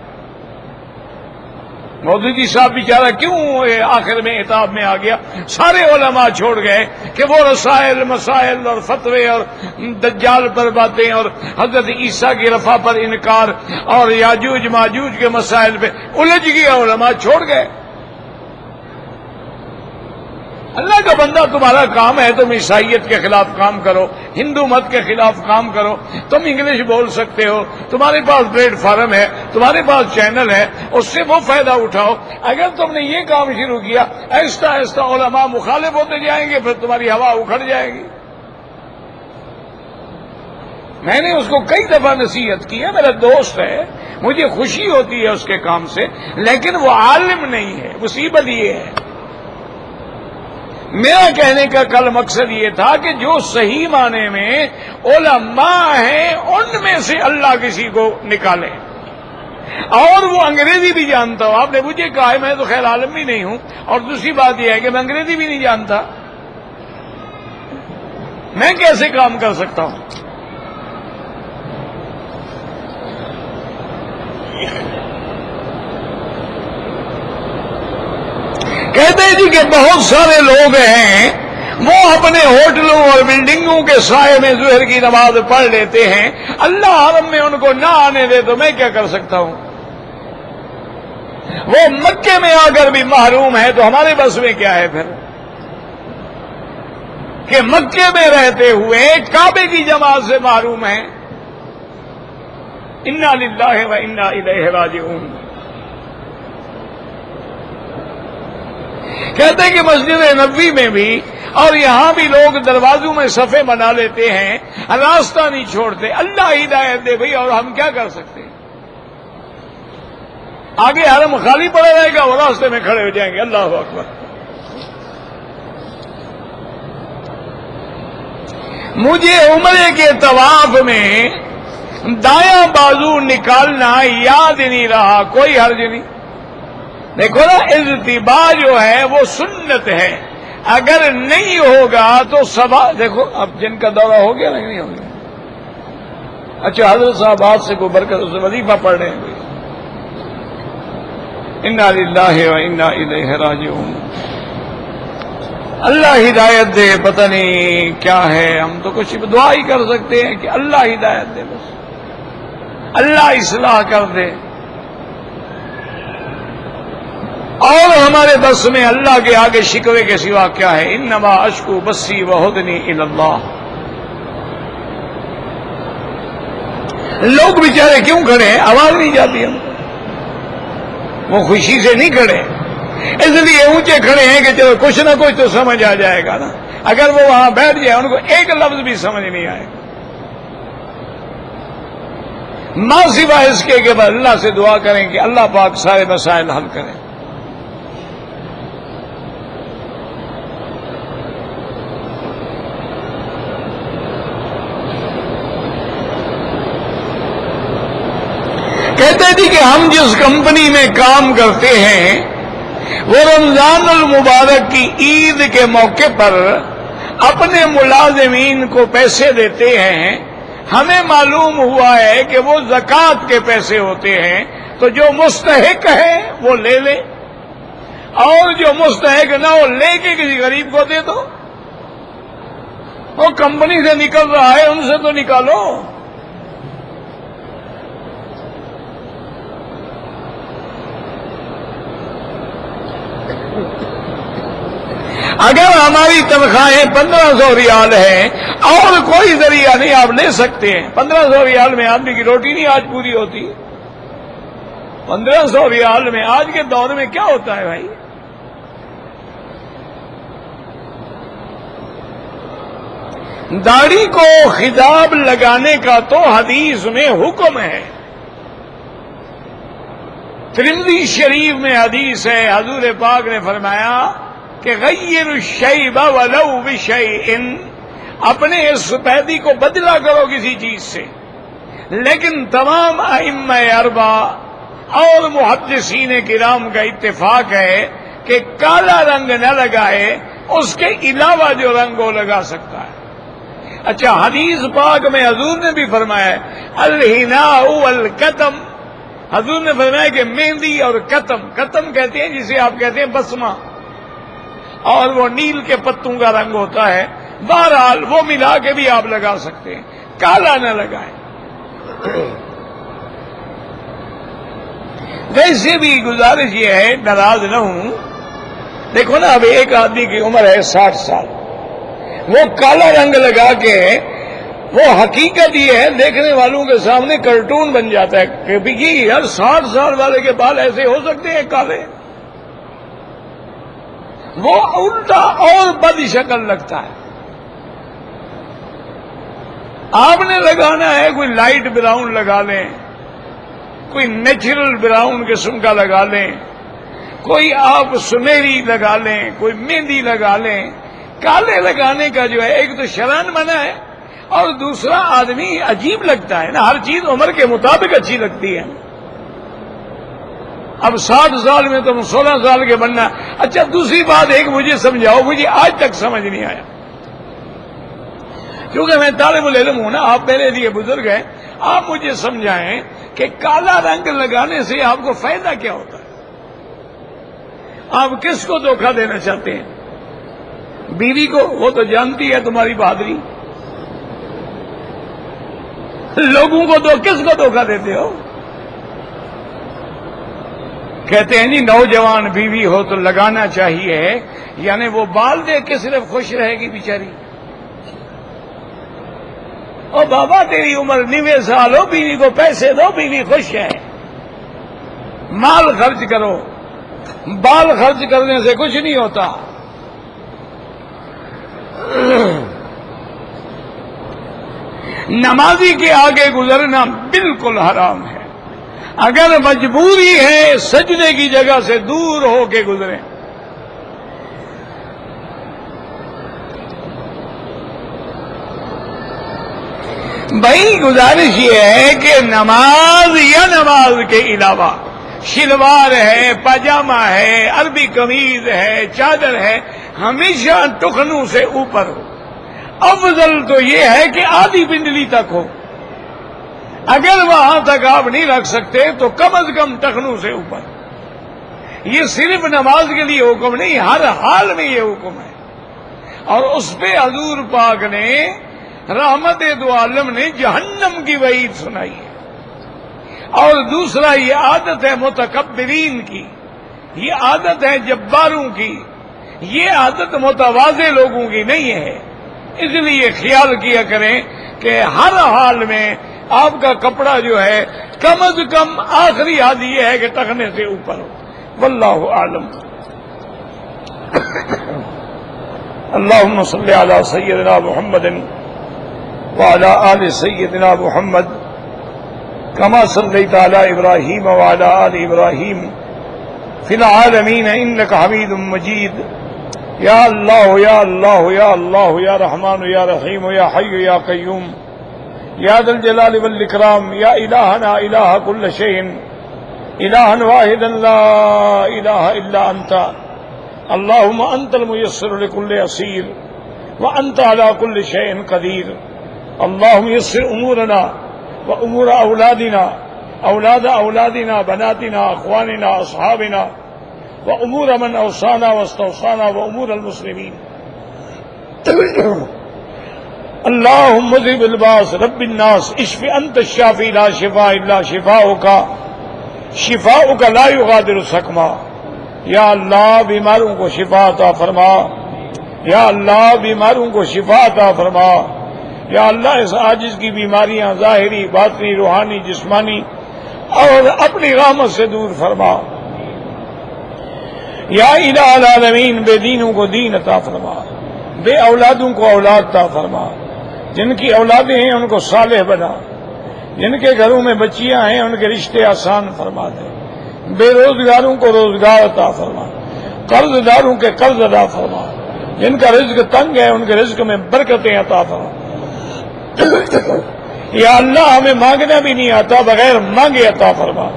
مودودی صاحب بیچارہ کیوں آخر میں عتاب میں آ گیا؟ سارے علماء چھوڑ گئے کہ وہ رسائل مسائل اور فتوے اور دجال پر باتیں اور حضرت عیسیٰ کی رفع پر انکار اور یاجوج ماجوج کے مسائل پہ الجھ گیا، علماء چھوڑ گئے۔ اللہ کا بندہ، تمہارا کام ہے تم عیسائیت کے خلاف کام کرو، ہندو مت کے خلاف کام کرو، تم انگلش بول سکتے ہو، تمہارے پاس پلیٹ فارم ہے، تمہارے پاس چینل ہے، اس سے وہ فائدہ اٹھاؤ۔ اگر تم نے یہ کام شروع کیا، آہستہ آہستہ علماء مخالف ہوتے جائیں گے، پھر تمہاری ہوا اکھڑ جائے گی۔ میں نے اس کو کئی دفعہ نصیحت کی ہے، میرا دوست ہے، مجھے خوشی ہوتی ہے اس کے کام سے، لیکن وہ عالم نہیں ہے۔ مصیبت یہ ہے، میرا کہنے کا کل مقصد یہ تھا کہ جو صحیح معنی میں علماء ہیں ان میں سے اللہ کسی کو نکالے، اور وہ انگریزی بھی جانتا ہو۔ آپ نے مجھے کہا ہے، میں تو خیر عالم بھی نہیں ہوں، اور دوسری بات یہ ہے کہ میں انگریزی بھی نہیں جانتا، میں کیسے کام کر سکتا ہوں؟ کہتے ہیں جی کہ بہت سارے لوگ ہیں وہ اپنے ہوٹلوں اور بلڈنگوں کے سائے میں ظہر کی نماز پڑھ لیتے ہیں، اللہ حرم میں ان کو نہ آنے دے تو میں کیا کر سکتا ہوں؟ وہ مکے میں آ کر بھی محروم ہے تو ہمارے بس میں کیا ہے پھر کہ مکے میں رہتے ہوئے کعبے کی جماعت سے محروم ہیں۔ انا للہ و انا الیہ راجعون۔ کہتے ہیں کہ مسجد نبوی میں بھی اور یہاں بھی لوگ دروازوں میں صفے بنا لیتے ہیں، راستہ نہیں چھوڑتے۔ اللہ ہدایت دے بھئی، اور ہم کیا کر سکتے ہیں؟ آگے حرم خالی پڑا رہے گا، وہ راستے میں کھڑے ہو جائیں گے۔ اللہ اکبر۔ مجھے عمرے کے طواف میں دایاں بازو نکالنا یاد نہیں رہا، کوئی حرج نہیں. دیکھو نا، اجتباع جو ہے وہ سنت ہے، اگر نہیں ہوگا تو سبا. دیکھو اب جن کا دورہ ہو گیا نہیں ہو گیا. اچھا حضرت صاحب آج سے کوئی برکت اسے وظیفہ پڑھ رہے ہیں. انا للہ و انا الیہ راجعون. اللہ ہدایت دے، پتہ نہیں کیا ہے، ہم تو کچھ دعا ہی کر سکتے ہیں کہ اللہ ہدایت دے، بس اللہ اصلاح کر دے. اور ہمارے بس میں اللہ کے آگے شکوے کے سوا کیا ہے؟ انما اشکو بسی وحزنی الی اللہ. لوگ بیچارے کیوں کھڑے ہیں؟ آواز نہیں جاتی ہم کو. وہ خوشی سے نہیں کھڑے، اس لیے اونچے کھڑے ہیں کہ چلو کچھ نہ کچھ تو سمجھ آ جائے گا نا. اگر وہ وہاں بیٹھ جائے ان کو ایک لفظ بھی سمجھ نہیں آئے گا. ماں سوا اس کے بعد اللہ سے دعا کریں کہ اللہ پاک سارے مسائل حل کریں. کہتے تھے کہ ہم جس کمپنی میں کام کرتے ہیں وہ رمضان المبارک کی عید کے موقع پر اپنے ملازمین کو پیسے دیتے ہیں. ہمیں معلوم ہوا ہے کہ وہ زکوٰۃ کے پیسے ہوتے ہیں، تو جو مستحق ہے وہ لے لے، اور جو مستحق نہ ہو لے کے کسی غریب کو دے دو. وہ کمپنی سے نکل رہا ہے، ان سے تو نکالو. اگر ہماری تنخواہیں 1500 ریال ہیں اور کوئی ذریعہ نہیں، آپ لے سکتے ہیں. 1500 ریال میں آدمی کی روٹی نہیں آج پوری ہوتی. 1500 ریال میں آج کے دور میں کیا ہوتا ہے بھائی؟ داڑھی کو خطاب لگانے کا تو حدیث میں حکم ہے. ترمذی شریف میں حدیث ہے، حضور پاک نے فرمایا کہ غیر الشیب ولو بشیء، اپنے سفیدی کو بدلا کرو کسی چیز سے. لیکن تمام ائمہ اربعہ اور محدثین کرام کا اتفاق ہے کہ کالا رنگ نہ لگائے، اس کے علاوہ جو رنگ وہ لگا سکتا ہے. اچھا، حدیث پاک میں حضور نے بھی فرمایا الحناء والکتم. حضور نے فرمایا کہ مہندی اور کتم کہتے ہیں جسے آپ کہتے ہیں بسمہ، اور وہ نیل کے پتوں کا رنگ ہوتا ہے. بہرحال وہ ملا کے بھی آپ لگا سکتے ہیں، کالا نہ لگائیں. ویسے بھی گزارش یہ ہے، ناراض نہ ہوں. دیکھو نا، اب ایک آدمی کی عمر ہے 60 سال، وہ کالا رنگ لگا کے، وہ حقیقت یہ ہے دیکھنے والوں کے سامنے کارٹون بن جاتا ہے کہ یار 60 سال والے کے بال ایسے ہو سکتے ہیں کالے. وہ الٹا اور بد شکل لگتا ہے. آپ نے لگانا ہے کوئی لائٹ براؤن لگا لیں، کوئی نیچرل براؤن قسم کا لگا لیں، کوئی آپ سنہری لگا لیں، کوئی مہندی لگا لیں. کالے لگانے کا جو ہے ایک تو شرعاً منع ہے، اور دوسرا آدمی عجیب لگتا ہے نا. ہر چیز عمر کے مطابق اچھی لگتی ہے. اب 60 سال میں تم 16 سال کے بننا. اچھا، دوسری بات ایک مجھے سمجھاؤ، مجھے آج تک سمجھ نہیں آیا، کیونکہ میں طالب العلم ہوں نا، آپ میرے لیے بزرگ ہیں. آپ مجھے سمجھائیں کہ کالا رنگ لگانے سے آپ کو فائدہ کیا ہوتا ہے؟ آپ کس کو دھوکہ دینا چاہتے ہیں؟ بیوی کو؟ وہ تو جانتی ہے تمہاری بہادری. لوگوں کو تو کس کو دھوکہ دیتے ہو؟ کہتے ہیں جی نوجوان بیوی ہو تو لگانا چاہیے، یعنی وہ بال دے کے صرف خوش رہے گی بیچاری. او بابا، تیری عمر 90 سال ہو، بیوی کو پیسے دو، بیوی خوش ہے. مال خرچ کرو، بال خرچ کرنے سے کچھ نہیں ہوتا. نمازی کے آگے گزرنا بالکل حرام ہے. اگر مجبوری ہے سجدے کی جگہ سے دور ہو کے گزریں. بھائی گزارش یہ ہے کہ نماز یا نماز کے علاوہ شلوار ہے، پاجامہ ہے، عربی قمیض ہے، چادر ہے، ہمیشہ ٹخنوں سے اوپر ہو۔ افضل تو یہ ہے کہ آدھی پنڈلی تک ہو، اگر وہاں تک آپ نہیں رکھ سکتے تو کم از کم ٹخنوں سے اوپر۔ یہ صرف نماز کے لیے حکم نہیں، ہر حال میں یہ حکم ہے، اور اس پہ حضور پاک نے رحمت دو عالم نے جہنم کی وعید سنائی ہے۔ اور دوسرا یہ عادت ہے متکبرین کی، یہ عادت ہے جباروں کی، یہ عادت متواضع لوگوں کی نہیں ہے۔ اس لیے خیال کیا کریں کہ ہر حال میں آپ کا کپڑا جو ہے کم از کم آخری حد یہ ہے کہ ٹخنے سے اوپر ہو۔ واللہ اعلم۔ اللہم صلی علی سیدنا محمد وعلی آل سیدنا محمد کما صلیت علی ابراہیم وعلی آل ابراہیم فی العالمین انک حمید مجید۔ یا اللہ یا اللہ یا اللہ یا رحمان یا رحیم یا حی یا قیوم یا ذا الجلال والاکرام یا الہنا الہ کل شیء الہا واحدا لا الہ الا انت اللہم انت المیسر لکل عسیر وانت علی کل شیء قدیر۔ اللہم یسر امورنا وامور اولادنا اولاد اولادنا بناتنا اخواننا اصحابنا وامور من اوصانا واستوصانا وامور المسلمین۔ اللہم مذہب الباس رب الناس اشف انت الشافی لا شفاء الا شفاؤک شفاؤک لا یغادر سقما۔ یا اللہ بیماروں کو شفا عطا فرما، یا اللہ بیماروں کو شفا عطا فرما، یا اللہ اس عاجز کی بیماریاں ظاہری باطنی روحانی جسمانی اور اپنی رحمت سے دور فرما۔ یا الہ العالمین بے دینوں کو دین عطا فرما، بے اولادوں کو اولاد عطا فرما، جن کی اولادیں ہیں ان کو صالح بنا، جن کے گھروں میں بچیاں ہیں ان کے رشتے آسان فرما دے، بے روزگاروں کو روزگار عطا فرما، قرض داروں کے قرض ادا فرما، جن کا رزق تنگ ہے ان کے رزق میں برکتیں عطا فرما۔ یا اللہ ہمیں مانگنا بھی نہیں آتا، بغیر مانگے عطا فرما۔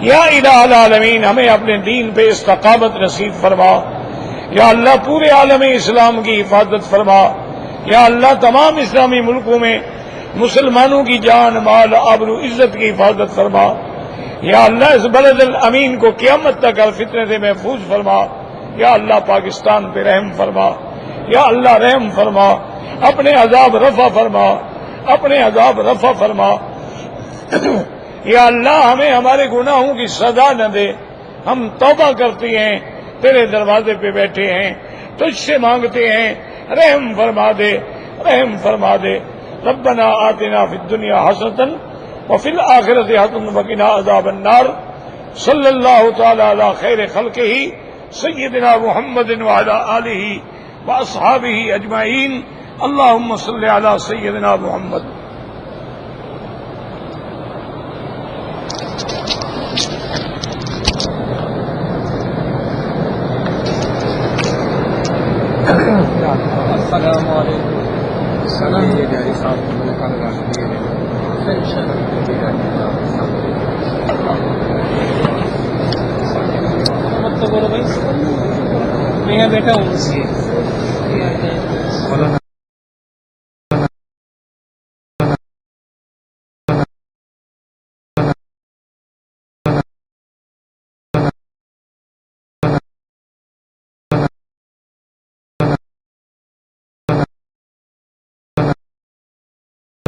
یا الہ العالمین ہمیں اپنے دین پہ استقامت نصیب فرما۔ یا اللہ پورے عالم اسلام کی حفاظت فرما۔ یا اللہ تمام اسلامی ملکوں میں مسلمانوں کی جان مال آبرو عزت کی حفاظت فرما۔ یا اللہ اس بلد الامین کو قیامت تک ہر فتنے سے محفوظ فرما۔ یا اللہ پاکستان پہ رحم فرما، یا اللہ رحم فرما، اپنے عذاب رفع فرما، اپنے عذاب رفع فرما۔ یا اللہ ہمیں ہمارے گناہوں کی سزا نہ دے، ہم توبہ کرتے ہیں، تیرے دروازے پہ بیٹھے ہیں، تجھ سے مانگتے ہیں، رحم فرما دے، رحم فرما دے۔ ربنا آتنا فی الدنیا حسنۃ وفی الآخرۃ حسنۃ وقنا عذاب النار۔ صلی اللہ تعالی علی خیر خلقہ سیدنا محمد وعلی آلہ واصحابہ اجمعین۔ اللہم صلی علی سیدنا محمد۔ السلام علیکم۔ مت تو بولو بھائی، میں یہاں بیٹھا ہوں اس لیے